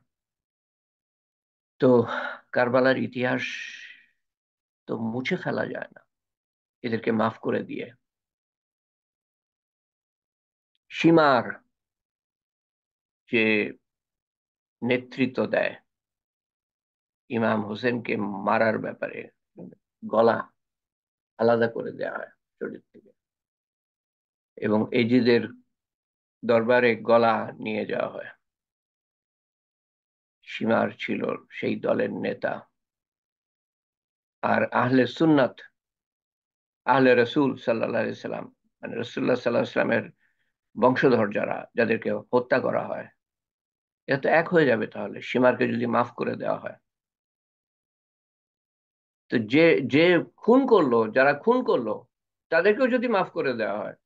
তো কারবালার ইতিহাস তো মুছে ফেলা যায় না এদেরকে মাফ করে দিয়ে। সীমার যে নেতৃত্ব দেয় ইমাম হোসেনকে মারার ব্যাপারে, গলা আলাদা করে দেওয়া হয় শরীর থেকে, এবং এজিদের দরবারে গলা নিয়ে যাওয়া হয়। সীমার ছিল সেই দলের নেতা। আর আহলে সুন্নাত, আহলে রসুল সাল্লাল্লাহু আলাইহি সাল্লাম, মানে রসুল্লাহ সাল্লাহ সাল্লামের বংশধর যারা, যাদেরকে হত্যা করা হয়, এটা তো এক হয়ে যাবে তাহলে সীমারকে যদি মাফ করে দেওয়া হয়। তো যে যে খুন করলো, যারা খুন করলো, তাদেরকেও যদি মাফ করে দেওয়া হয়,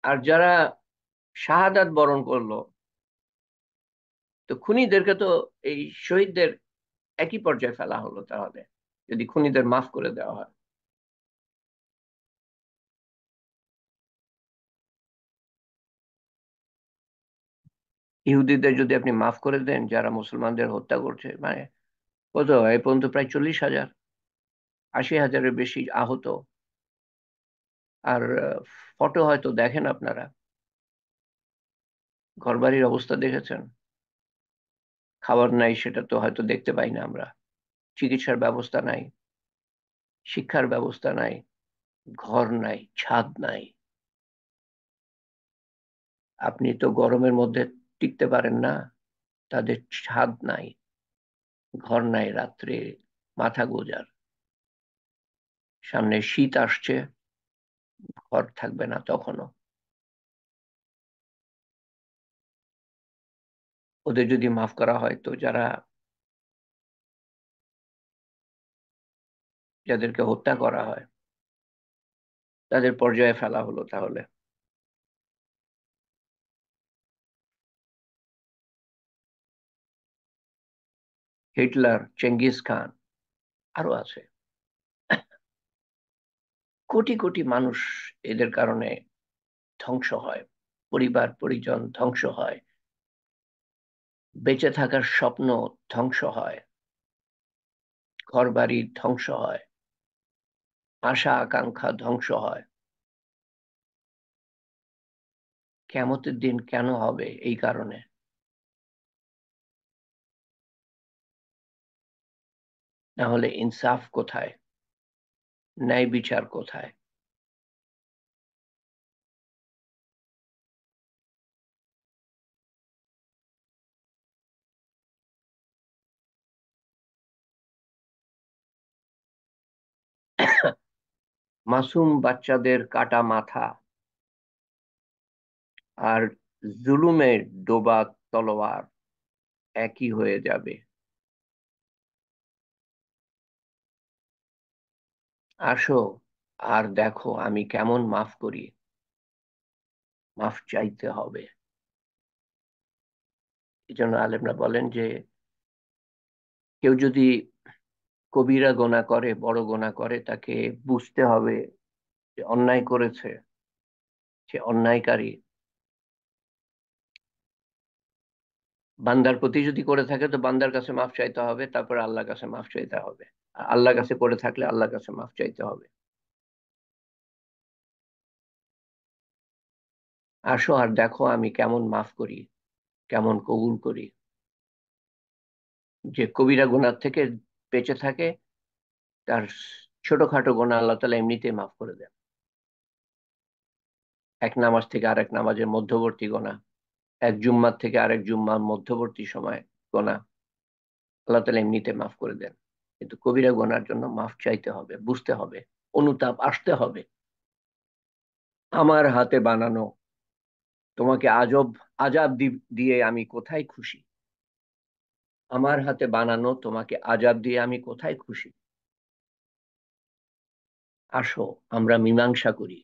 আর যারা শাহাদাত বরণ করলো, তো খুনিদেরকে তো এই শহীদদের একই পর্যায়ে ফেলা হলো তাহলে, যদি খুনিদের মাফ করে দেওয়া হয়। ইহুদিদের যদি আপনি মাফ করে দেন, যারা মুসলমানদের হত্যা করছে, মানে কত এই পর্যন্ত প্রায় 40,000, 80,000-এর বেশি আহত। আর ফটো হয়তো দেখেন আপনারা, ঘরবাড়ির অবস্থা দেখেছেন। খাবার নাই সেটা তো হয়তো দেখতে পাই না আমরা, চিকিৎসার ব্যবস্থা নাই, শিক্ষার ব্যবস্থা নাই, ঘর নাই, ছাদ নাই। আপনি তো গরমের মধ্যে টিকতে পারেন না, তাদের ছাদ নাই, ঘর নাই, রাত্রে মাথা গোজার। সামনে শীত আসছে, ঘর থাকবে না তখনও। ওদের যদি মাফ করা হয়, তো যাদেরকে হত্যা করা হয়, তাদের পর্যায়ে ফেলা হলো তাহলে। হিটলার, চেঙ্গিস খান, আরো আছে। কোটি কোটি মানুষ এদের কারণে ধ্বংস হয়, পরিবার পরিজন ধ্বংস হয়, বেঁচে থাকার স্বপ্ন ধ্বংস হয়, ঘরবাড়ি ধ্বংস হয়, আশা আকাঙ্ক্ষা ধ্বংস হয়। কিয়ামতের দিন কেন হবে? এই কারণে। না হলে ইনসাফ কোথায়? ন্যায় বিচার কোথায়? মাসুম বাচ্চাদের কাটা মাথা আর জুলুমের ডোবা তলোয়ার একই হয়ে যাবে। আসো আর দেখো আমি কেমন মাফ করি। মাফ চাইতে হবে। এই জন্য আলেমরা বলেন যে কেউ যদি কবিরা গোনা করে, বড় গোনা করে, তাকে বুঝতে হবে যে অন্যায় করেছে, সে অন্যায়কারী। বান্দার প্রতি যদি করে থাকে তো বান্দার কাছে মাফ চাইতে হবে, তারপর আল্লাহর কাছে মাফ চাইতে হবে। আর আল্লাহর কাছে করে থাকলে আল্লাহর কাছে মাফ চাইতে হবে। আসো আর দেখো আমি কেমন মাফ করি, কেমন কবুল করি। যে কবিরা গুনার থেকে বেঁচে থাকে, তার ছোটখাটো গোনা আল্লাহ তাআলা এমনিতেই মাফ করে দেন। এক নামাজ থেকে আরেক নামাজের মধ্যবর্তী গোনা, এক জুম্মার থেকে আরেক জুম্মার মধ্যবর্তী সময় গোনা আল্লাহ তাআলা এমনিতে মাফ করে দেন। কিন্তু কবিরা গোনার জন্য মাফ চাইতে হবে, বুঝতে হবে, অনুতাপ আসতে হবে। আমার হাতে বানানো তোমাকে দিয়ে আমি কোথায় খুশি? আমার হাতে বানানো তোমাকে আজাব দিয়ে আমি কোথায় খুশি? আসো আমরা মীমাংসা করি।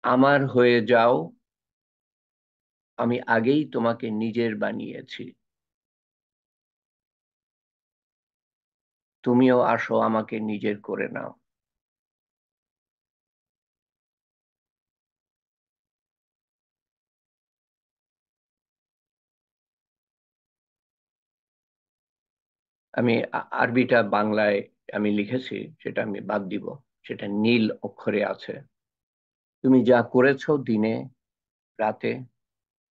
আমার হয়ে যাও, আমি আগেই তোমাকে নিজের বানিয়েছি। তুমিও আসো আমাকে নিজের করে নাও। আমি আরবিটা বাংলায় আমি লিখেছি, সেটা আমি বাদ দিব। সেটা নীল অক্ষরে আছে। তুমি যা করেছো দিনে রাতে,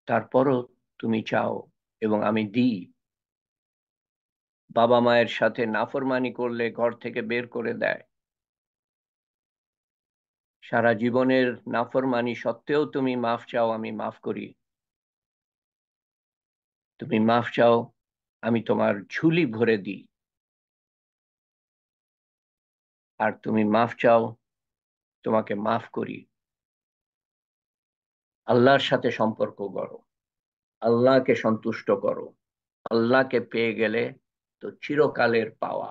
তারপরও তুমি চাও এবং আমি দিই। বাবা মায়ের সাথে নাফরমানি করলে ঘর থেকে বের করে দেয়। সারা জীবনের নাফরমানি সত্ত্বেও তুমি মাফ চাও, আমি মাফ করি। তুমি মাফ চাও, আমি তোমার ঝুলি ভরে দিই। আর তুমি মাফ চাও, তোমাকে মাফ করি। আল্লাহর সাথে সম্পর্ক করো, আল্লাহকে সন্তুষ্ট করো। আল্লাহকে পেয়ে গেলে তো চিরকালের পাওয়া।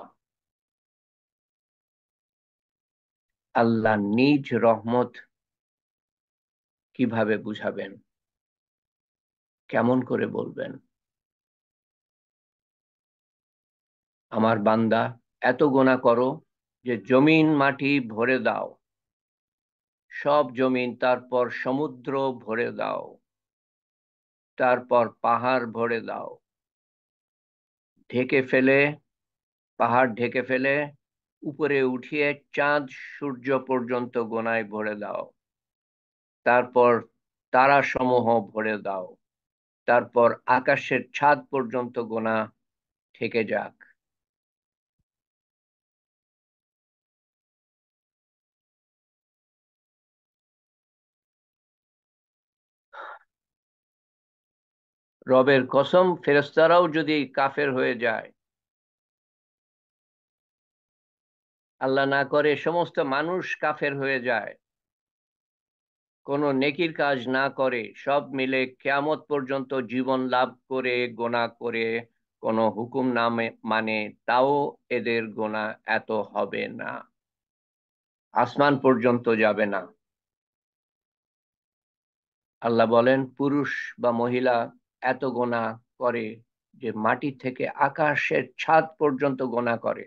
আল্লাহ নিজ রহমত কিভাবে বুঝাবেন, কেমন করে বলবেন? আমার বান্দা, এত গোনা করো যে জমিন মাটি ভরে দাও, সব জমিন, তারপর সমুদ্র ভরে দাও, তারপর পাহাড় ভরে দাও, ঢেকে ফেলে, পাহাড় ঢেকে ফেলে উপরে উঠিয়ে চাঁদ সূর্য পর্যন্ত গোনায় ভরে দাও, তারপর তারাসমূহ ভরে দাও, তারপর আকাশের ছাদ পর্যন্ত গোনা থেকে যাক। রবের কসম, ফেরেশতারাও যদি কাফের হয়ে যায়, আল্লাহ না করে সমস্ত মানুষ কাফের হয়ে যায়, কোনো নেকির কাজ না করে, সব মিলে কিয়ামত পর্যন্ত জীবন লাভ করে গোনা করে কোনো হুকুম না মানে, তাও এদের গোনা এত হবে না, আসমান পর্যন্ত যাবে না। আল্লাহ বলেন, পুরুষ বা মহিলা এত গোনা করে যে মাটি থেকে আকাশের ছাদ পর্যন্ত গোনা করে।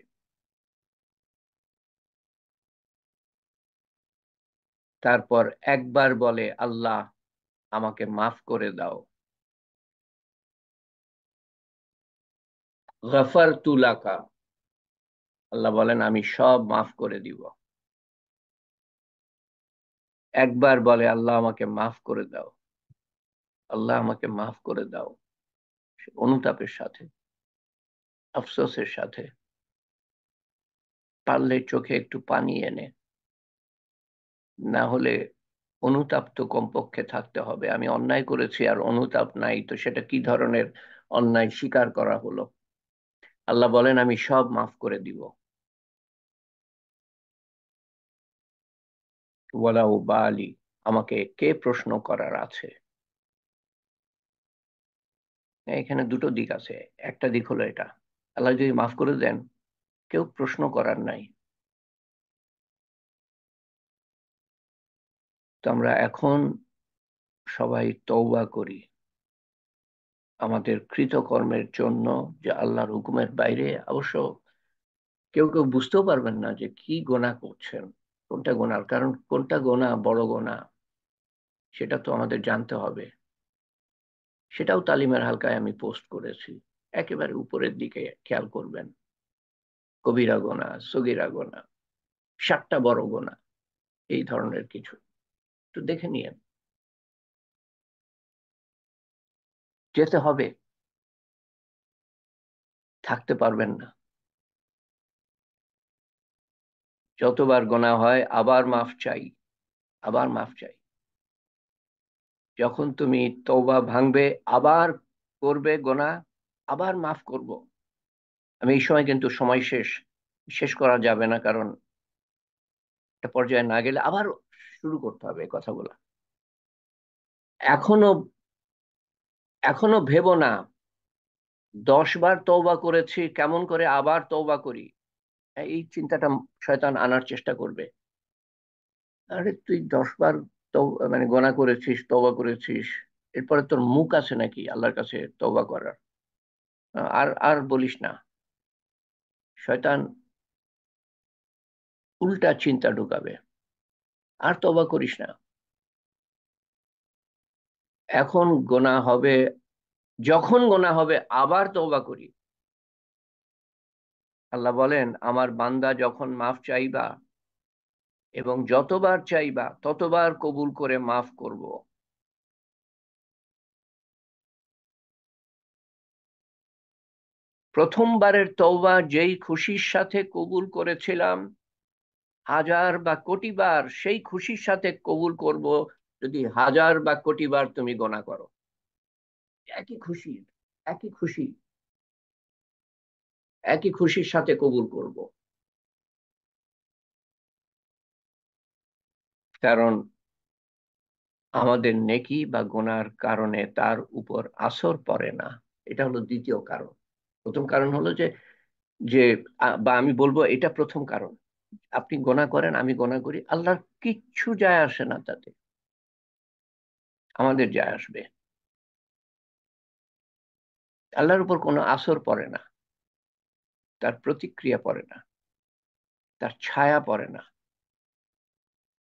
তারপর একবার বলে আল্লাহ আমাকে মাফ করে দাও, গফারতু লাকা, আল্লাহ বলেন আমি সব মাফ করে দিব। একবার বলে আল্লাহ আমাকে মাফ করে দাও, আল্লাহ আমাকে মাফ করে দাও, অনুতাপের সাথে, আফসোসের সাথে, পারলে চোখে একটু পানি এনে, না হলে অনুতাপ তো কমপক্ষে থাকতে হবে। আমি অন্যায় করেছি আর অনুতাপ নাই, তো সেটা কি ধরনের অন্যায় স্বীকার করা হলো? আল্লাহ বলেন আমি সব মাফ করে দিব। ওয়ালাউ বালি, আমাকে কে প্রশ্ন করার আছে? এখানে দুটো দিক আছে। একটা দিক হলো এটা, আল্লাহ যদি মাফ করে দেন কেউ প্রশ্ন করার নাই। তো আমরা এখন সবাই তওবা করি আমাদের কৃতকর্মের জন্য, যে আল্লাহর হুকুমের বাইরে। অবশ্য কেউ কেউ বুঝতেও পারবেন না যে কি গোনাহ করছেন, কোনটা গোনাহ, কারণ কোনটা গোনাহ বড় গোনাহ সেটা তো আমাদের জানতে হবে। সেটাও তালিমের হালকায় আমি পোস্ট করেছি। একেবারে উপরের দিকে খেয়াল করবেন, কবিরা গোনাহ, সগীরা গোনাহ, 7টা বড় গোনাহ, এই ধরনের কিছু তো দেখে নিয়েন। যেতে হবে, থাকতে পারবেন না। যতবার গোনাহ হয় আবার মাফ চাই, আবার মাফ চাই। যখন তুমি তওবা ভাঙবে, আবার করবে গোনাহ, আবার মাফ করব। আমি এই সময় কিন্তু সময় শেষ, শেষ করা যাবে না, কারণ একটা পর্যায়ে না গেলে আবার শুরু করতে হবে কথাগুলো। এখনো এখনো ভেবো না 10 বার তওবা করেছি কেমন করে আবার তওবা করি, এই চিন্তাটা শয়তান আনার চেষ্টা করবে। আরে তুই 10 বার তো মানে গোনা করেছিস, তওবা করেছিস, এরপরে তোর মুখ আছে নাকি আল্লাহর কাছে তওবা করার? আর আর বলিস না। শয়তান উল্টা চিন্তা ঢুকাবে, আর তওবা করিস না। এখন গোনা হবে, যখন গোনা হবে আবার তওবা করি। আল্লাহ বলেন আমার বান্দা যখন মাফ চাইবা এবং যতবার চাইবা ততবার কবুল করে মাফ করব। প্রথমবারের তওবা যেই খুশির সাথে কবুল করেছিলাম, 1000 বা কোটি বার সেই খুশির সাথে কবুল করব যদি 1000 বা কোটি বার তুমি গোনা করো। একই খুশি, একই খুশি, একই খুশির সাথে কবুল করব। কারণ আমাদের নেকি বা গোনার কারণে তার উপর আসর পড়ে না। এটা হলো দ্বিতীয় কারণ। প্রথম কারণ হলো যে যে বা আমি বলবো এটা প্রথম কারণ, আপনি গোনা করেন আমি গোনা করি, আল্লাহর কিচ্ছু যায় আসে না তাতে। আমাদের যায় আসবে, আল্লাহর উপর কোনো আসর পড়ে না, তার প্রতিক্রিয়া পড়ে না, তার ছায়া পড়ে না।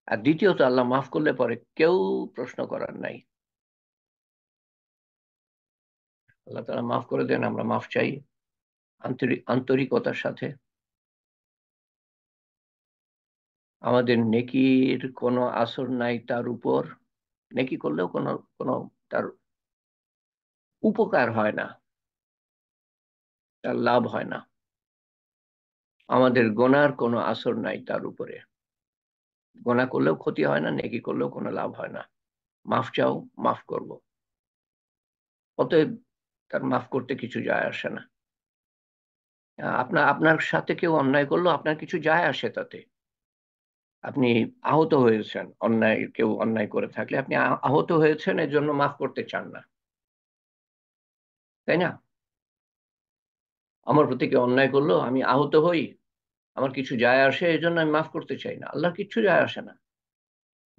আর দ্বিতীয়ত আল্লাহ মাফ করলে পরে কেউ প্রশ্ন করার নাই। আল্লাহ তাআলা মাফ করে দেন, আমরা মাফ চাই আন্তরিকতার সাথে। আমাদের নেকির কোনো আসর নাই তার উপর, নেকি করলেও কোনো কোনো তার উপকার হয় না, তার লাভ হয় না। আমাদের গোনার কোনো আসর নাই তার উপরে, গোনা করলেও ক্ষতি হয় না, নেকি করলেও কোনো লাভ হয় না। মাফ চাও, মাফ করব, অতএব তার মাফ করতে কিছু যায় আসে না। আপনার আপনার সাথে কেউ অন্যায় করলো, আপনার কিছু যায় আসে তাতে? আপনি আহত হয়েছেন, অন্যায় কেউ অন্যায় করে থাকলে আপনি আহত হয়েছেন, এর জন্য মাফ করতে চান না, তাই না? আমার প্রতি কেউ অন্যায় করলো, আমি আহত হই, আমার কিছু যায় আসে, এই জন্য আমি মাফ করতে চাই না। আল্লাহর কিচ্ছু যায় আসে না।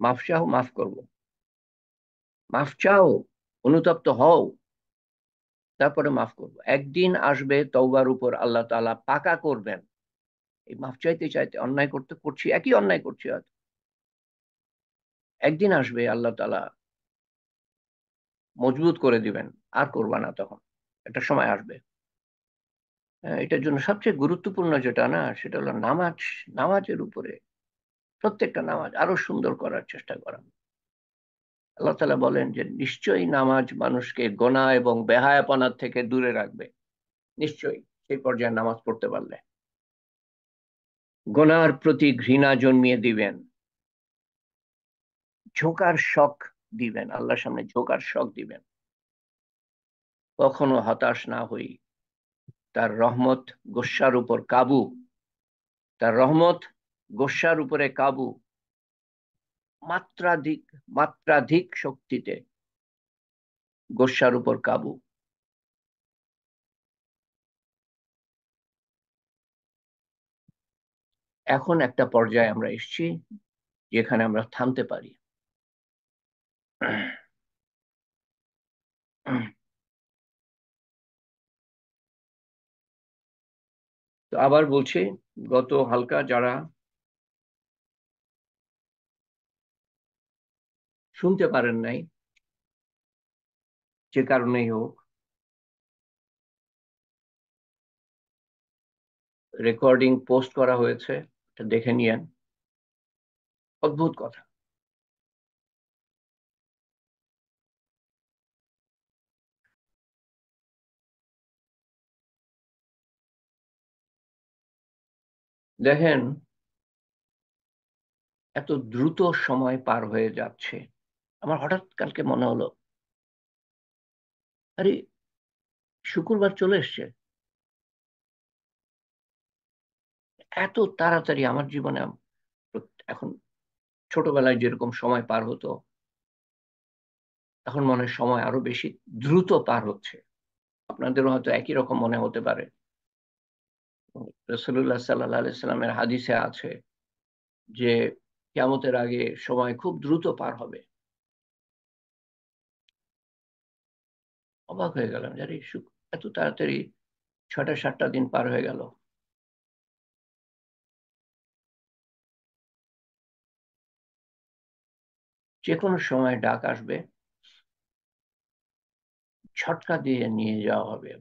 মাফ চাও, মাফ করব। মাফ চাও, অনুতপ্ত হও, তারপরে মাফ করব। একদিন আসবে তওবার উপর আল্লাহ তাআলা পাকা করবেন। এই মাফ চাইতে চাইতে অন্যায় করতে করছি, একই অন্যায় করছি হয়তো, একদিন আসবে আল্লাহ তাআলা মজবুত করে দিবেন, আর করবা না তখন। একটা সময় আসবে। এটার জন্য সবচেয়ে গুরুত্বপূর্ণ যেটা না, সেটা হলো নামাজ। নামাজের উপরে প্রত্যেকটা নামাজ আরো সুন্দর করার চেষ্টা করা। আল্লাহ তাআলা বলেন যে নিশ্চয়ই নামাজ মানুষকে গোনাহ এবং বেহায়াপনার থেকে দূরে রাখবে। নিশ্চয়ই, সেই পর্যায়ে নামাজ পড়তে পারলে গোনার প্রতি ঘৃণা জন্মিয়ে দিবেন, ঝোঁকার শখ দিবেন, আল্লাহর সামনে ঝোঁকার শখ দিবেন। কখনো হতাশ না হই, তার রহমত গোস্বার উপর কাবু, তার রহমত গোস্বার উপরে কাবু, মাত্রাধিক মাত্রাধিক শক্তিতে গোস্বার উপর কাবু। এখন একটা পর্যায়ে আমরা এসেছি যেখানে আমরা থামতে পারি। তো আবার বলছি, গত হালকা যারা শুনতে পারেন নাই, যে কারণেই হোক, রেকর্ডিং পোস্ট করা হয়েছে, এটা দেখে নিয়েন। অদ্ভুত কথা। দেখেন, এত দ্রুত সময় পার হয়ে যাচ্ছে। আমার হঠাৎ কালকে মনে হলো, আরে শুক্রবার চলে এসছে। এত তাড়াতাড়ি আমার জীবনে এখন ছোটবেলায় যেরকম সময় পার হতো, এখন মনে হয় সময় আরো বেশি দ্রুত পার হচ্ছে। আপনাদেরও হয়তো একই রকম মনে হতে পারে। রাসূলুল্লাহ সাল্লাল্লাহু আলাইহি সাল্লামের হাদিসে আছে যে কিয়ামতের আগে সময় খুব দ্রুত পার হবে। অবাক হয়ে গেলাম, আরে এত তাড়াতাড়ি 6টা 7টা দিন পার হয়ে গেল। যে কোনো সময় ডাক আসবে, ঝটকা দিয়ে নিয়ে যাওয়া হবে।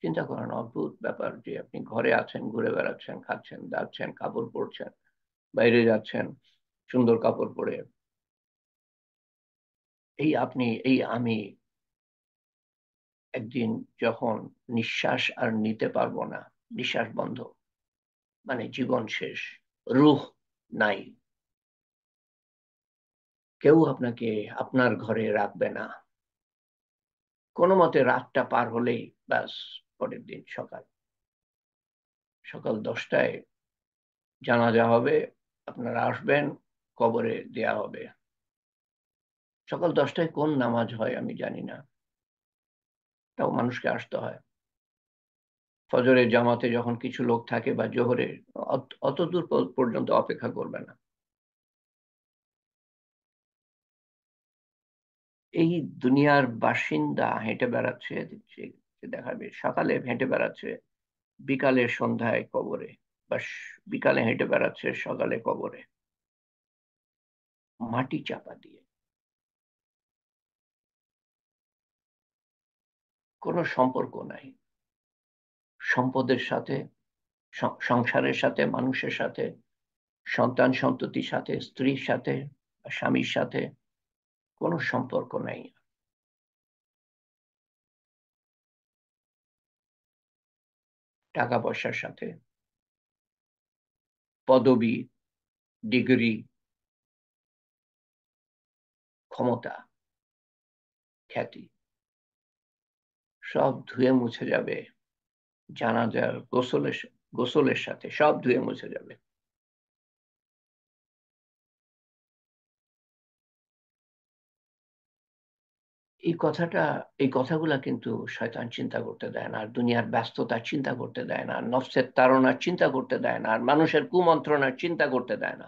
চিন্তা করেন, অদ্ভুত ব্যাপার যে আপনি ঘরে আছেন, ঘুরে বেড়াচ্ছেন, খাচ্ছেন দাচ্ছেন, কাপড় পরছেন, বাইরে যাচ্ছেন সুন্দর কাপড় পরে, এই আপনি এই আমি একদিন যখন নিঃশ্বাস আর নিতে পারবো না, নিঃশ্বাস বন্ধ, মানে জীবন শেষ, রূহ নাই, কেউ আপনাকে আপনার ঘরে রাখবে না। কোনো মতে রাতটা পার হলেই ব্যাস, পরের দিন সকাল, সকাল 10টায় জানাজা হবে, আপনারা আসবেন, কবরে দেয়া হবে। সকাল 10টায় কোন নামাজ হয় আমি জানি না, তাও মানুষকে আসতে হয়। ফজরের জামাতে যখন কিছু লোক থাকে বা জোহরে, অত দূর পর্যন্ত অপেক্ষা করবে না। এই দুনিয়ার বাসিন্দা হেঁটে বেড়াচ্ছে, দেখছে, দেখাবে সকালে হেঁটে বেড়াচ্ছে, বিকালে সন্ধ্যায় কবরে, বা বিকালে হেঁটে বেড়াচ্ছে, সকালে কবরে, মাটি চাপা দিয়ে। কোনো সম্পর্ক নাই সম্পদের সাথে, সংসারের সাথে, মানুষের সাথে, সন্তান সন্ততির সাথে, স্ত্রীর সাথে, স্বামীর সাথে কোনো সম্পর্ক নাই। টাকা পয়সার সাথে, পদবি, ডিগ্রি, ক্ষমতা, খ্যাতি, সব ধুয়ে মুছে যাবে জানাজার গোসলের সাথে, সব ধুয়ে মুছে যাবে। এই কথাটা, এই কথাগুলা কিন্তু শয়তান চিন্তা করতে দেয় না, আর দুনিয়ার ব্যস্ততা চিন্তা করতে দেয় না, আর নফসের তাড়নার চিন্তা করতে দেয় না, আর মানুষের কুমন্ত্রণার চিন্তা করতে দেয় না।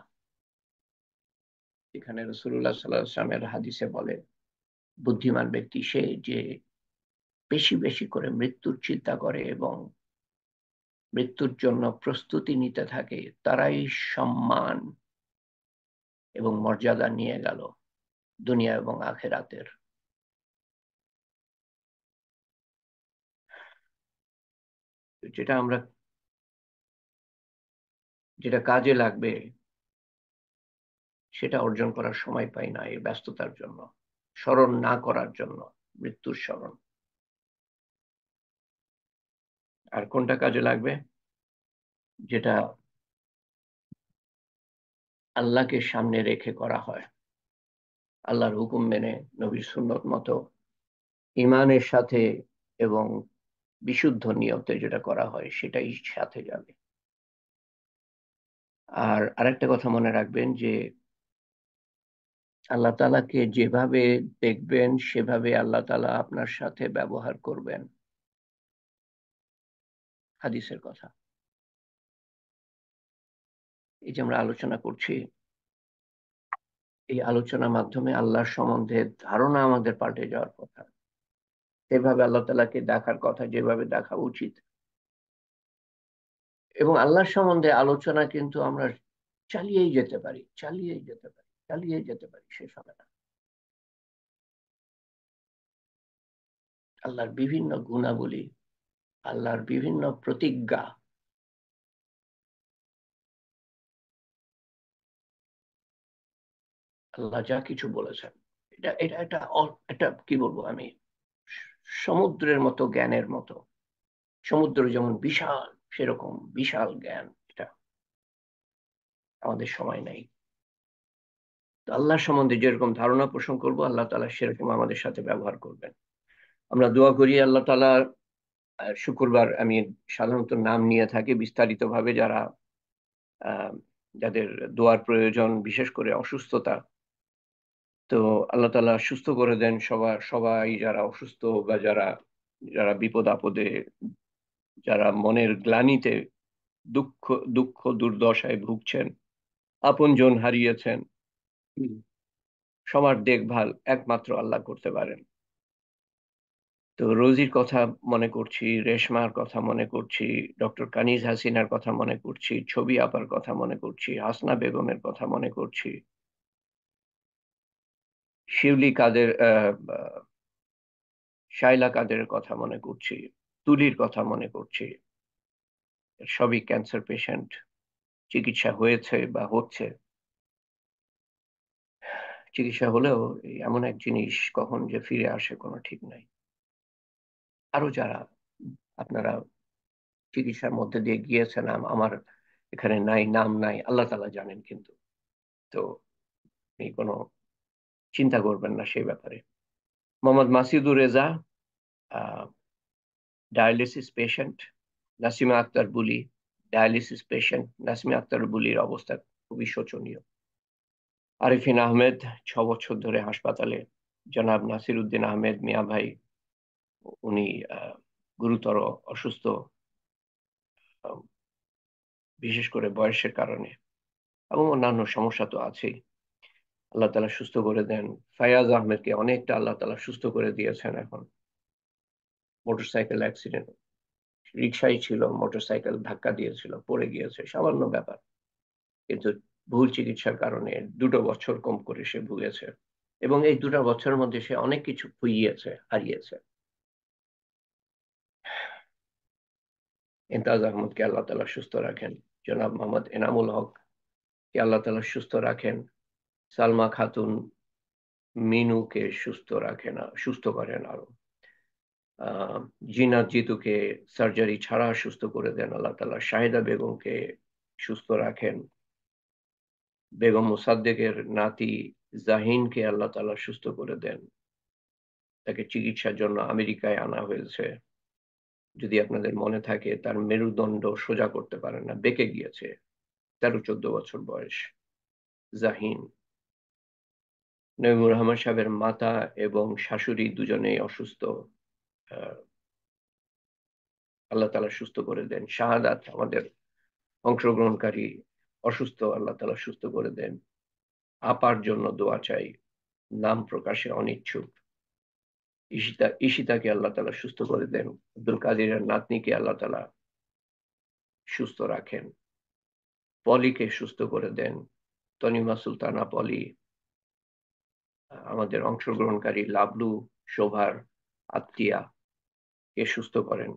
এখানে রাসূলুল্লাহ সাল্লাল্লাহু আলাইহি ওয়াসাল্লামের হাদিসে বলে, বুদ্ধিমান ব্যক্তি সে যে বেশি বেশি করে মৃত্যুর চিন্তা করে এবং মৃত্যুর জন্য প্রস্তুতি নিতে থাকে, তারাই সম্মান এবং মর্যাদা নিয়ে গেল। দুনিয়া এবং আখেরাতের। যেটা আমরা যেটা কাজে লাগবে সেটা অর্জন করার সময় পাই না এই ব্যস্ততার জন্য, স্মরণ না করার জন্য, মৃত্যুর স্মরণ। আর কোনটা কাজে লাগবে? যেটা আল্লাহকে সামনে রেখে করা হয়, আল্লাহর হুকুম মেনে, নবীর সুন্নত মতো, ইমানের সাথে এবং বিশুদ্ধ নিয়তে যেটা করা হয় সেটাই সাথে যাবে। আর আরেকটা কথা মনে রাখবেন যে আল্লাহ তাআলাকে যেভাবে দেখবেন সেভাবে আল্লাহ তাআলা আপনার সাথে ব্যবহার করবেন। হাদিসের কথা। এই যে আমরা আলোচনা করছি, এই আলোচনার মাধ্যমে আল্লাহর সম্বন্ধে ধারণা আমাদের পাল্টে যাওয়ার কথা। সেভাবে আল্লাহ তাআলাকে দেখার কথা, যেভাবে দেখা উচিত। এবং আল্লাহর সম্বন্ধে আলোচনা কিন্তু আমরা চালিয়েই যেতে পারি, চালিয়েই যেতে পারি, চালিয়েই যেতে পারি, শেষ হবে না। আল্লাহর বিভিন্ন গুণাবলী, আল্লাহর বিভিন্ন প্রতিজ্ঞা, আল্লাহ যা কিছু বলেছেন, এটা এটা এটা এটা কি বলবো আমি, সমুদ্রের মতো জ্ঞানের মতো। সমুদ্র যেমন বিশাল, সেরকম বিশাল জ্ঞান এটা। আমাদের সময় নেই। তো আল্লাহ সম্বন্ধে যেরকম ধারণা পোষণ করবো, আল্লাহ তাআলা সেরকম আমাদের সাথে ব্যবহার করবেন। আমরা দোয়া করি আল্লাহ তাআলা। শুক্রবার আমি সাধারণত নাম নিয়ে থাকি বিস্তারিত ভাবে, যারা আহ, যাদের দোয়ার প্রয়োজন, বিশেষ করে অসুস্থতা। তো আল্লাহ তাআলা সুস্থ করে দেন সবাই যারা অসুস্থ, বা যারা যারা বিপদ আপদে, যারা মনের গ্লানিতে, দুঃখ দুঃখ দুর্দশায় ভুগছেন, আপনজন হারিয়েছেন। হুম। সবার দেখভাল একমাত্র আল্লাহ করতে পারেন। তো রোজির কথা মনে করছি, রেশমার কথা মনে করছি, ডক্টর কানিজ হাসিনার কথা মনে করছি, ছবি আপার কথা মনে করছি, হাসনা বেগমের কথা মনে করছি, শিউলি কাদের, শাইলা কাদের কথা মনে করছি, তুলির কথা মনে করছি। সবই ক্যান্সার পেশেন্ট, চিকিৎসা হয়েছে বা হচ্ছে। চিকিৎসা হলেও এই এমন এক জিনিস, কখন যে ফিরে আসে কোনো ঠিক নাই। আরো যারা আপনারা চিকিৎসার মধ্যে দিয়ে গিয়েছেন, আমার এখানে নাই, নাম নাই, আল্লাহ তাআলা জানেন। কিন্তু তো এই কোনো চিন্তা করবেন না সেই ব্যাপারে। Mohammad Masidur Reza, dialysis patient. Nasima Akter Buli, dialysis patient. Nasima Akter বুলির অবস্থা খুবই শোচনীয়। আরিফিন আহমেদ 6 বছর ধরে হাসপাতালে। জনাব নাসির উদ্দিন আহমেদ মিয়া ভাই, উনি গুরুতর অসুস্থ, আহ, বিশেষ করে বয়সের কারণে, এবং অন্যান্য সমস্যা তো আছেই। আল্লাহ তাআলা সুস্থ করে দেন। ফায়াজ আহমেদকে অনেকটা আল্লাহ তাআলা সুস্থ করে দিয়েছেন এখন। মোটরসাইকেল অ্যাক্সিডেন্ট, রিক্সায় ছিল, মোটরসাইকেল ধাক্কা দিয়েছিল, পড়ে গিয়েছে, সামান্য ব্যাপার। কিন্তু ভুল চিকিৎসার কারণে 2 বছর কম করে সে ভুগেছে। এবং এই 2 বছরের মধ্যে সে অনেক কিছু খুইয়েছে, হারিয়েছে। ইমতাজ আহমদকে আল্লাহ তাআলা সুস্থ রাখেন। জনাব মোহাম্মদ এনামুল হক কে আল্লাহ তাআলা সুস্থ রাখেন। সালমা খাতুন মিনুকে সুস্থ করেন আরো। আহ জিনাত জিতুকে সার্জারি ছাড়া সুস্থ করে দেন আল্লাহ তাআলা। শাহিদা বেগমকে সুস্থ রাখেন। বেগম মোসাদ্দেকের নাতি জাহিনকে আল্লাহ তাআলা সুস্থ করে দেন। তাকে চিকিৎসার জন্য আমেরিকায় আনা হয়েছে। যদি আপনাদের মনে থাকে, তার মেরুদণ্ড সোজা করতে পারে না, বেঁকে গিয়েছে। 13-14 বছর বয়স জাহিন। নঈমুর রহমান সাহেবের মাতা এবং শাশুড়ি দুজনেই অসুস্থ। আহ, আল্লাহ তাআলা সুস্থ করে দেন। শাহাদাত আমাদের অংশগ্রহণকারী অসুস্থ, আল্লাহ তাআলা সুস্থ করে দেন। আপার জন্য দোয়া চাই, নাম প্রকাশে অনিচ্ছুক। ঈশিতাকে আল্লাহ তাআলা সুস্থ করে দেন। আব্দুল কাদিরের নাতনিকে আল্লাহ তাআলা সুস্থ রাখেন। পলিকে সুস্থ করে দেন। তনিমা সুলতানা পলি, আমাদের অংশগ্রহণকারী লাবলু, শোভার আত্মীয়া কে সুস্থ করেন।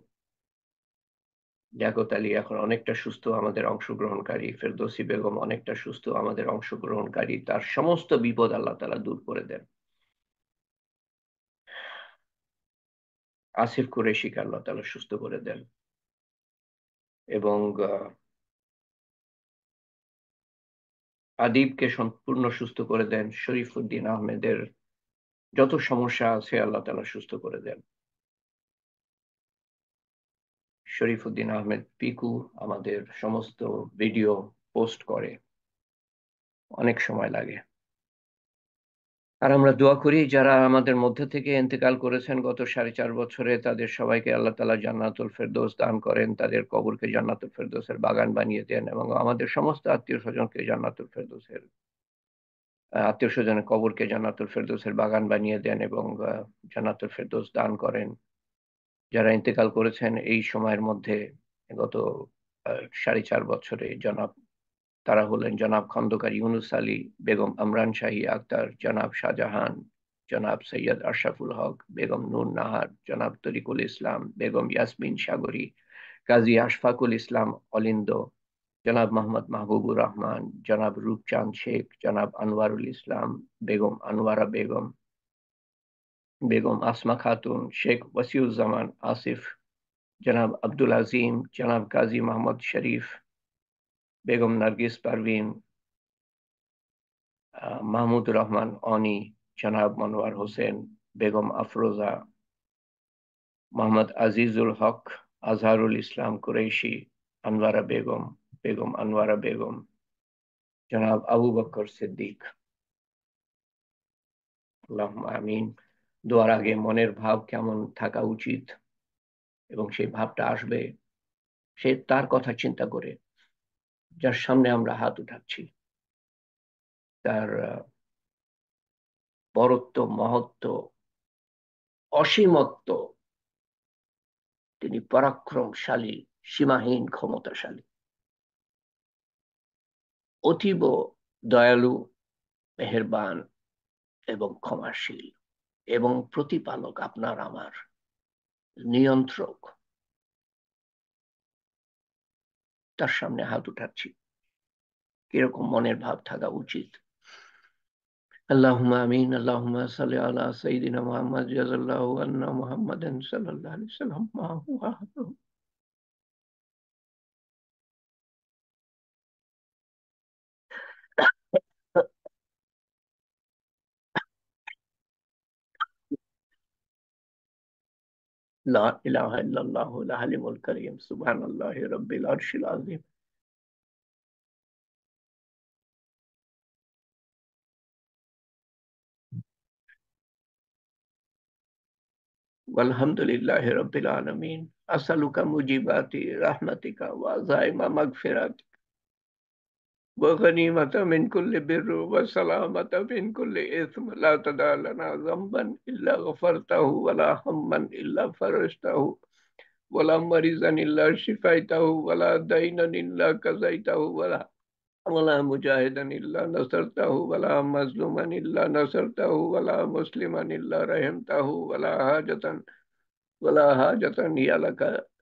লিয়াকত আলী এখন অনেকটা সুস্থ, আমাদের অংশগ্রহণকারী। ফেরদৌসী বেগম অনেকটা সুস্থ, আমাদের অংশগ্রহণকারী। তার সমস্ত বিপদ আল্লাহ তাআলা দূর করে দেন। আসিফ কুরেশিকে আল্লাহ তাআলা সুস্থ করে দেন, এবং আদিবকে সম্পূর্ণ সুস্থ করে দেন। শরীফুদ্দিন আহমেদের যত সমস্যা আছে আল্লাহ তাআলা সুস্থ করে দেন। শরীফুদ্দিন আহমেদ পিকু আমাদের সমস্ত ভিডিও পোস্ট করে, অনেক সময় লাগে। আর আমরা দোয়া করি যারা আমাদের মধ্যে থেকে ইন্তেকাল করেছেন গত 4.5 বছরে, তাদের সবাইকে আল্লাহ তাআলা জান্নাতুল ফেরদৌস দান করেন, তাদের কবরকে জান্নাতুল ফেরদৌসের বাগান বানিয়ে দেন, এবং আমাদের সমস্ত আত্মীয় স্বজনকে জান্নাতুল ফেরদৌসের আত্মীয় স্বজনের কবরকে জান্নাতুল ফেরদৌসের বাগান বানিয়ে দেন, এবং জান্নাতুল ফেরদৌস দান করেন। যারা ইন্তেকাল করেছেন এই সময়ের মধ্যে, গত 4.5 বছরে, তারা হলেন জনাব খন্দকার ইউনুস আলী, বেগম আমরান শাহী আক্তার, জনাব শাহজাহান, জনাব সৈয়দ আশরাফুল হক, বেগম নূর নাহার, জনাব তরিকুল ইসলাম, বেগম ইয়াসমিন সাগরী, কাজী আশফাকুল ইসলাম অলিন্দ, জনাব মোহাম্মদ মাহবুবুর রহমান, জনাব রূপচাঁদ শেখ, জনাব আনোয়ারুল ইসলাম, বেগম আনোয়ারা বেগম, বেগম আসমা খাতুন, শেখ ওয়াসিউজ্জামান আসিফ, জনাব আব্দুল আজিম, জনাব কাজী মোহাম্মদ শরীফ, বেগম নার্গিস পারভিন, মাহমুদুর রহমান অনি, জনাব মনোয়ার হোসেন, বেগম আফরোজা, মোহাম্মদ আজিজুল হক, আজহারুল ইসলাম কুরৈশি, আনোয়ারা বেগম, বেগম আনোয়ারা বেগম, জনাব আবু বকর সিদ্দিক। আল্লাহুম্মা আমিন। দোয়ার আগে মনের ভাব কেমন থাকা উচিত, এবং সেই ভাবটা আসবে সে তার কথা চিন্তা করে, যার সামনে আমরা হাত উঠাচ্ছি, তার বরত্ব, মহত্ব, অসীমত্ব। তিনি পরাক্রমশালী, সীমাহীন ক্ষমতাশালী, অতীব দয়ালু, মেহেরবান এবং ক্ষমাশীল, এবং প্রতিপালক, আপনার আমার নিয়ন্ত্রক। তার সামনে হাত উঠাচ্ছি, কিরকম মনের ভাব থাকা উচিত? আল্লাহুম্মা আমিন। আল্লাহুম্মা সাল্লি আলা সাইয়্যিদিনা মুহাম্মদ জাযাল্লাহু আন্না মুহাম্মাদান সাল্লাল্লাহু আলাইহি ওয়াসাল্লাম মা হুয়া আহাদুহু। লা ইলাহা ইল্লাল্লাহুল হালিমুল কারীম, সুবহানাল্লাহি রাব্বিল আরশিল আযীম। والحمدلله رب العالمين. أسألك موجبات رحمتك وعزائم مغفرتك وغنيمة من كل بر وسلامة من كل إثم، لا تدع لنا ذنبا إلا غفرته، ولا هما إلا فرجته، ولا مريضا إلا شفيته، ولا دينا إلا قضيته، ولا مجاهدا إلا نصرته، ولا مظلوما إلا نصرته، ولا مسلما إلا رحمته، ولا حاجة هي لك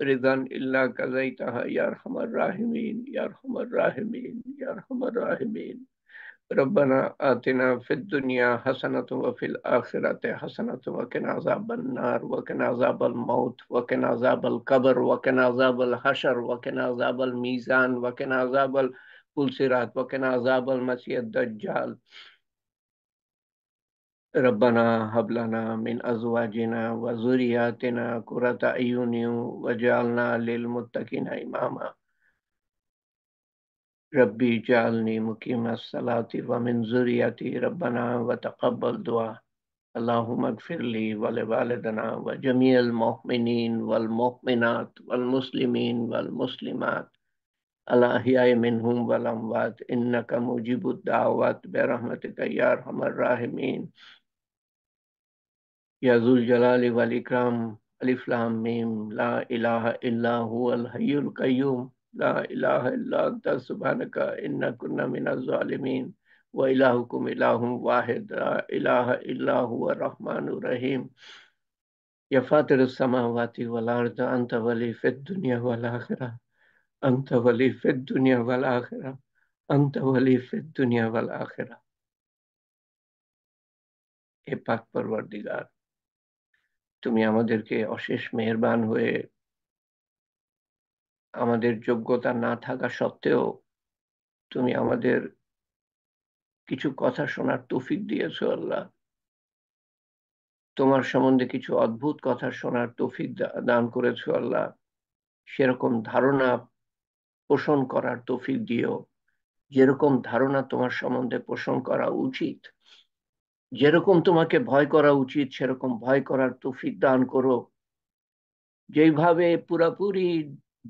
رضا إلا قضيتها يا أرحم الراحمين، يا أرحم الراحمين، يا أرحم الراحمين. ربنا آتنا في الدنيا حسنة وفي الآخرة حسنة وقنا عذاب النار، وقنا عذاب الموت، وقنا عذاب القبر، وقنا عذاب الحشر، وقنا عذاب الميزان، وقنا عذاب الصراط، وقنا عذاب المسيح الدجال. ربنا هب لنا من أزواجنا وذرياتنا قرة أعين واجعلنا للمتقين إماما. ربي اجعلني مقيم الصلاة ومن ذريتي ربنا وتقبل دعاء. اللهم اغفر لي ولوالدنا وجميع المؤمنين والمؤمنات والمسلمين والمسلمات الأحياء منهم والأموات، إنك مجيب الدعوات برحمتك يا أرحم الراحمين. يا ذو الجلال والإكرام. ألف لام ميم. لا إله إلا هو الحي القيوم، لا إله إلا أنت سبحانك إنا كنا من الظالمين. ওয়া ইলাহুকুম ইলাহুম ওয়াহিদ লা ইলাহা ইল্লা হুয়া রহমানুর রহিম ইয়া ফাতিরুস সামাওয়াতি ওয়াল আরদ আনতা ওয়ালি ফিদ দুনিয়া ওয়াল আখিরাহ আনতা ওয়ালি ফিদ দুনিয়া ওয়াল আখিরাহ আনতা ওয়ালি ফিদ দুনিয়া ওয়াল আখিরাহ। হে পাক পরওয়ারদিগার, তুমি আমাদেরকে অশেষ মেহেরবান হয়ে আমাদের যোগ্যতা না থাকা সত্ত্বেও তুমি আমাদের কিছু কথা শোনার তৌফিক দিয়েছো আল্লাহ। তোমার সম্বন্ধে কিছু অদ্ভুত কথা শোনার তৌফিক দান করেছো আল্লাহ। সেরকম ধারণা পোষণ করার তৌফিক দিও, যেরকম ধারণা তোমার সম্বন্ধে পোষণ করা উচিত, যেরকম তোমাকে ভয় করা উচিত সেরকম ভয় করার তৌফিক দান করো। যেইভাবে পুরাপুরি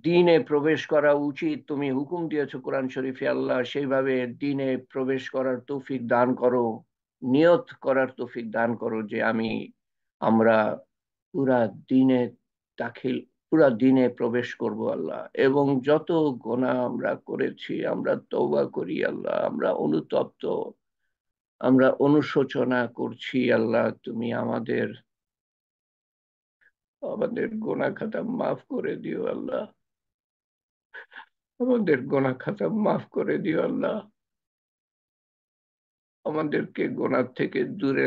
দিনে প্রবেশ করা উচিত তুমি হুকুম দিয়েছো কোরআন শরীফে আল্লাহ, সেইভাবে দিনে প্রবেশ করার তৌফিক দান করো। নিয়ত করার তৌফিক দান করো যে আমরা পুরা দিনে দাখিল পুরা দিনে প্রবেশ করব আল্লাহ। এবং যত গোনাহ আমরা করেছি আমরা তওবা করি আল্লাহ, আমরা অনুতপ্ত, আমরা অনুশোচনা করছি আল্লাহ। তুমি আমাদের আমাদের গোনাহ খাতা মাফ করে দিও আল্লাহ, আমাদের গোনাহ খাতা মাফ করে দিও আল্লাহ। আমাদেরকে গোনাহ থেকে দূরে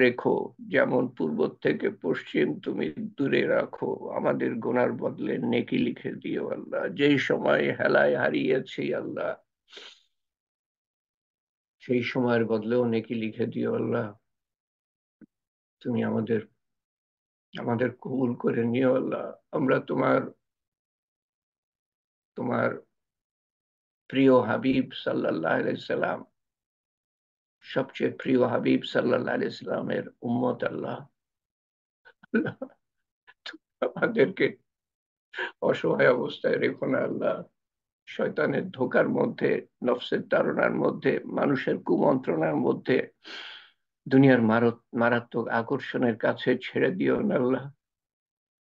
রেখো, যেমন পূর্ব থেকে পশ্চিম তুমি দূরে রাখো। আমাদের গোনার বদলে নেকি লিখে দিও আল্লাহ। যেই সময় হেলায় হারিয়েছি আল্লাহ, সেই সময়ের বদলেও নেকি লিখে দিও আল্লাহ। তুমি আমাদের আমাদের কবুল করে নিও আল্লাহ। আমরা তোমার তোমার প্রিয় হাবিব সাল্লাল্লাহু আলাইহি সাল্লাম, সবচেয়ে প্রিয় হাবিব সাল্লাল্লাহু আলাইহি সাল্লামের উম্মত আল্লাহ। আল্লাহ, আমাদেরকে অসহায় অবস্থায় রেখো না আল্লাহ। শয়তানের ধোকার মধ্যে, নফসের তাড়নার মধ্যে, মানুষের কুমন্ত্রণার মধ্যে, দুনিয়ার মারাত্মক আকর্ষণের কাছে ছেড়ে দিও না আল্লাহ।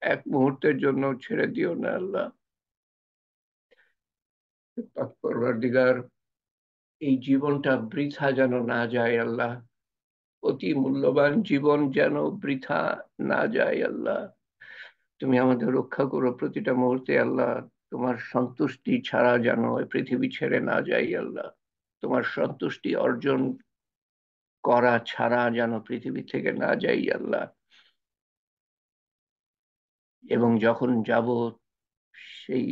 এক মুহূর্তের জন্য ছেড়ে দিও না আল্লাহ। পাক পরওয়ারদিগার, এই জীবনটা বৃথা যেন না যায় আল্লাহ। অতি মূল্যবান জীবন যেন বৃথা না যায় আল্লাহ। তুমি আমাদের রক্ষা করো প্রতিটা মুহূর্তে আল্লাহ। তোমার সন্তুষ্টি ছাড়া যেন এই পৃথিবী ছেড়ে না যাই আল্লাহ। তোমার সন্তুষ্টি অর্জন করা ছাড়া যেন পৃথিবী থেকে না যাই আল্লাহ। এবং যখন যাব সেই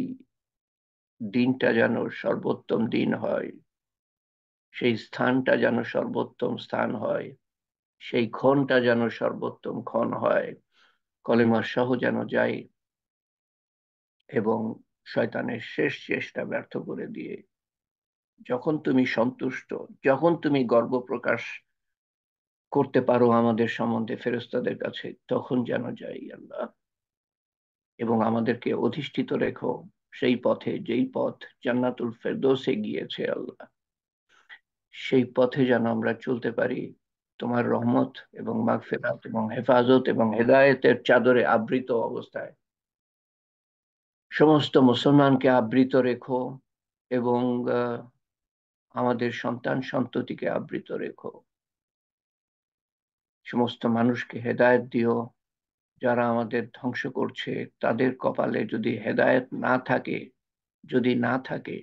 দিনটা যেন সর্বোত্তম দিন হয়, সেই স্থানটা যেন সর্বোত্তম স্থান হয়, সেই ক্ষণটা যেন সর্বোত্তম ক্ষণ হয়। কলেমার সহ যেন যাই এবং শয়তানের শেষ চেষ্টা ব্যর্থ করে দিয়ে যখন তুমি সন্তুষ্ট, যখন তুমি গর্ব প্রকাশ করতে পারো আমাদের সম্বন্ধে ফেরেশতাদের কাছে, তখন যেন যাই আল্লাহ। এবং আমাদেরকে অধিষ্ঠিত রেখো সেই পথে, যেই পথ জান্নাতুল ফেরদৌসে গিয়েছে আল্লাহ। সেই পথে যেন আমরা চলতে পারি তোমার রহমত এবং মাগফিরাত এবং হেফাজত এবং হেদায়েতের চাদরে আবৃত অবস্থায়। সমস্ত মুসলমানকে আবৃত রেখো এবং আমাদের সন্তান সন্ততিকে আবৃত রেখো। সমস্ত মানুষকে হেদায়েত দিও। যারা আমাদের ধ্বংস করছে তাদের কপালে যদি হেদায়েত না থাকে, যদি না থাকে,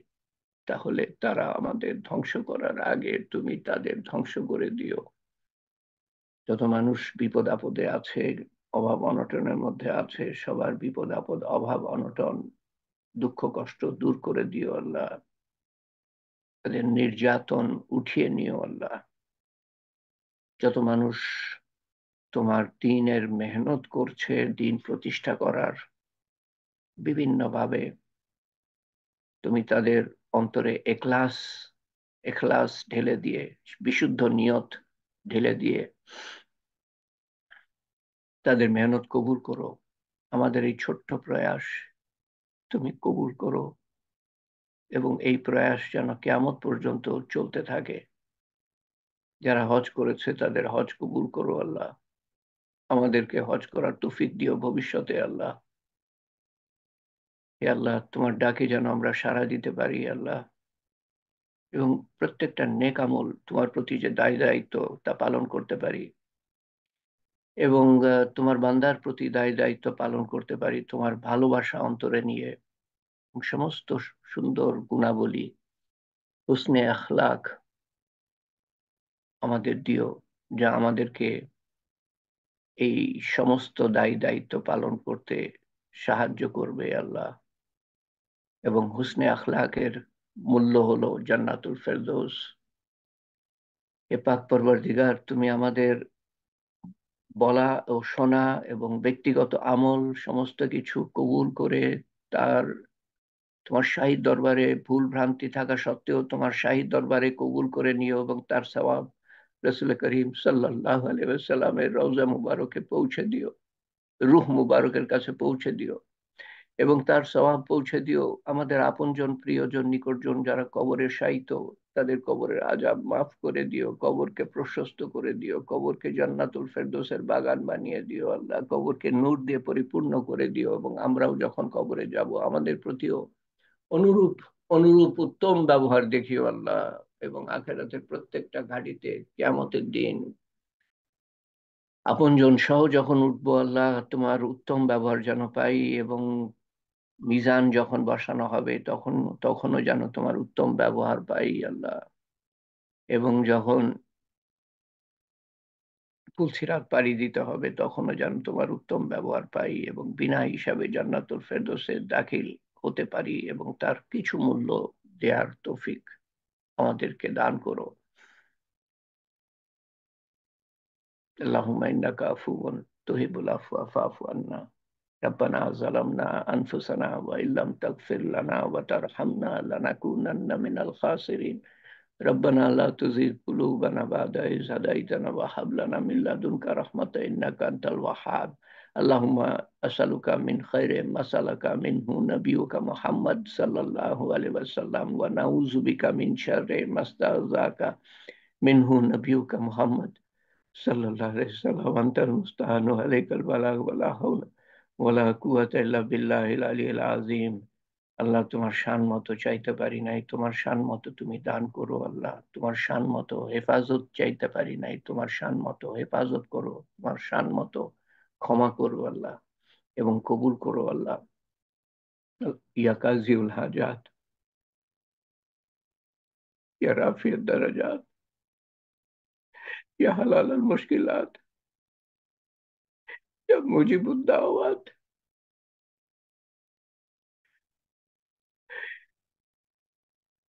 তাহলে তারা আমাদের ধ্বংস করার আগে তুমি তাদের ধ্বংস করে দিও। যত মানুষ বিপদ আপদে আছে, অভাব অনটনের মধ্যে আছে, সবার বিপদ আপদ, অভাব অনটন, দুঃখ কষ্ট দূর করে দিও আল্লাহ। তাদের নির্যাতন উঠিয়ে নিও আল্লাহ। যত মানুষ তোমার দ্বীনের মেহনত করছে দ্বীন প্রতিষ্ঠা করার বিভিন্ন ভাবে, তুমি তাদের অন্তরে এখলাস ঢেলে দিয়ে, বিশুদ্ধ নিয়ত ঢেলে দিয়ে তাদের মেহনত কবুল করো। আমাদের এই ছোট্ট প্রয়াস তুমি কবুল করো এবং এই প্রয়াস যেন কিয়ামত পর্যন্ত চলতে থাকে। যারা হজ করেছে তাদের হজ কবুল করো আল্লাহ। আমাদেরকে হজ করার তৌফিক দিও ভবিষ্যতে আল্লাহ। হে আল্লাহ, তোমার ডাকে যেন আমরা সাড়া দিতে পারি আল্লাহ। এবং প্রত্যেকটা নেক আমল তোমার প্রতি যে দায় দায়িত্ব তা পালন করতে পারি, এবং তোমার বান্দার প্রতি দায় দায়িত্ব পালন করতে পারি তোমার ভালোবাসা অন্তরে নিয়ে, এবং সমস্ত সুন্দর গুণাবলী, হুসনে আখলাক আমাদের দিও, যা আমাদেরকে এই সমস্ত দায় দায়িত্ব পালন করতে সাহায্য করবে আল্লাহ। এবং হুসনে আখলাকের মূল্য হলো জান্নাতুল ফেরদৌস। এ পাক পরওয়ারদিগার, তুমি আমাদের বলা ও শোনা এবং ব্যক্তিগত আমল সমস্ত কিছু কবুল করে তার তোমার শাহী দরবারে ভুল ভ্রান্তি থাকা সত্ত্বেও তোমার শাহী দরবারে কবুল করে নিও, এবং তার সওয়াব রসুল করিম সাল্লাল্লাহু আলাইহি ওয়াসাল্লামের রওজা মুবারকে পৌঁছে দিও, রূহ মুবারকের কাছে পৌঁছে দিও, এবং তার সওয়াব পৌঁছে দিও আমাদের আপনজন প্রিয়জন নিকটজন যারা কবরে শায়িত, তাদের কবরের আযাব মাফ করে দিও, কবরকে প্রশস্ত করে দিও, কবরকে জান্নাতুল ফেরদৌসের বাগান বানিয়ে দিও আল্লাহ, কবরকে নূর দিয়ে পরিপূর্ণ করে দিও, এবং আমরাও যখন কবরে যাব আমাদের প্রতিও অনুরূপ অনুরূপ উত্তম ব্যবহার দেখিও আল্লাহ। এবং আখেরাতের প্রত্যেকটা ঘাটিতে কিয়ামতের দিন আপনজন সহ যখন উঠবো আল্লাহ, তোমার উত্তম ব্যবহার যেন পাই, এবং মিজান যখন বসানো হবে তখনও যেন তোমার উত্তম ব্যবহার পাই আল্লাহ। এবং যখন পুলসিরাত পাড়ি দিতে হবে তখনও যেন তোমার উত্তম ব্যবহার পাই, এবং বিনা হিসাবে জান্নাতুল ফেরদৌসে দাখিল হতে পারি, এবং তার কিছু মূল্য দেওয়ার তৌফিক আমাদেরকে দান করো। আল্লাহুম্মা ইন্নাকা আফুউন তুহিব্বুল আফওয়া ফা'ফু আন্না। ربنا ظلمنا أنفسنا وإن لم تغفر لنا وترحمنا لنكونن من الخاسرين. ربنا لا تزغ قلوبنا بعد إذ هديتنا وهب لنا من لدنك رحمة إنك أنت الوهاب. اللهم أسألك من خير ما سألك منه نبيك محمد صلى الله عليه وسلم، ونعوذ بك من شر ما استعاذك منه نبيك محمد সাল্লাল্লাহু আলাইহি ওয়াসাল্লাম। আনতাল মুস্তাআন ওয়া আলাইকাল বালাগ ওয়া লা হাওলা ওয়া লা কুওয়াতা ইল্লা বিল্লাহিল আলিয়্যিল আযীম। আল্লাহ, তোমার শান মতো চাইতে পারি নাই, তোমার শান মতো তুমি দান করো আল্লাহ। তোমার শান মতো হেফাজত চাইতে পারি নাই, তোমার শান মতো হেফাজত করো। তোমার শান মতো ক্ষমা করো আল্লাহ, এবং কবুল করো আল্লাহ। ইয়া কাযিউল হাজাত, ইয়া রাফিউদ দারাজাত, ইয়া হালালাল মুশকিলাত, ইয়া মুজিবুদ দাওয়াত,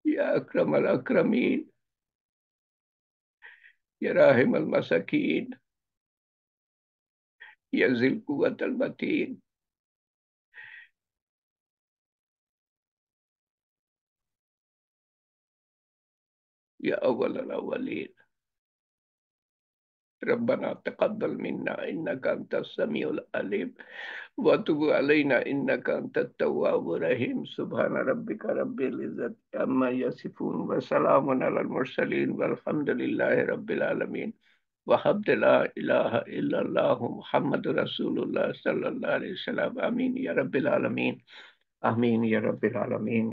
ইয়া আকরামাল আকরামিন, ইয়া রাহিমাল মাসাকিন, ইয়া যিল কুওয়াতিল মাতিন, ইয়া আউয়ালাল আউয়ালিন। ربنا تقبل منا إنك أنت السميع العليم وتب علينا إنك أنت التواب الرحيم. سبحان ربك رب العزة عما يصفون وسلام على المرسلين والحمد لله رب العالمين. وحمد لا إله إلا الله محمد رسول الله صلى الله عليه وسلم. آمين يا رب العالمين. آمين يا رب العالمين.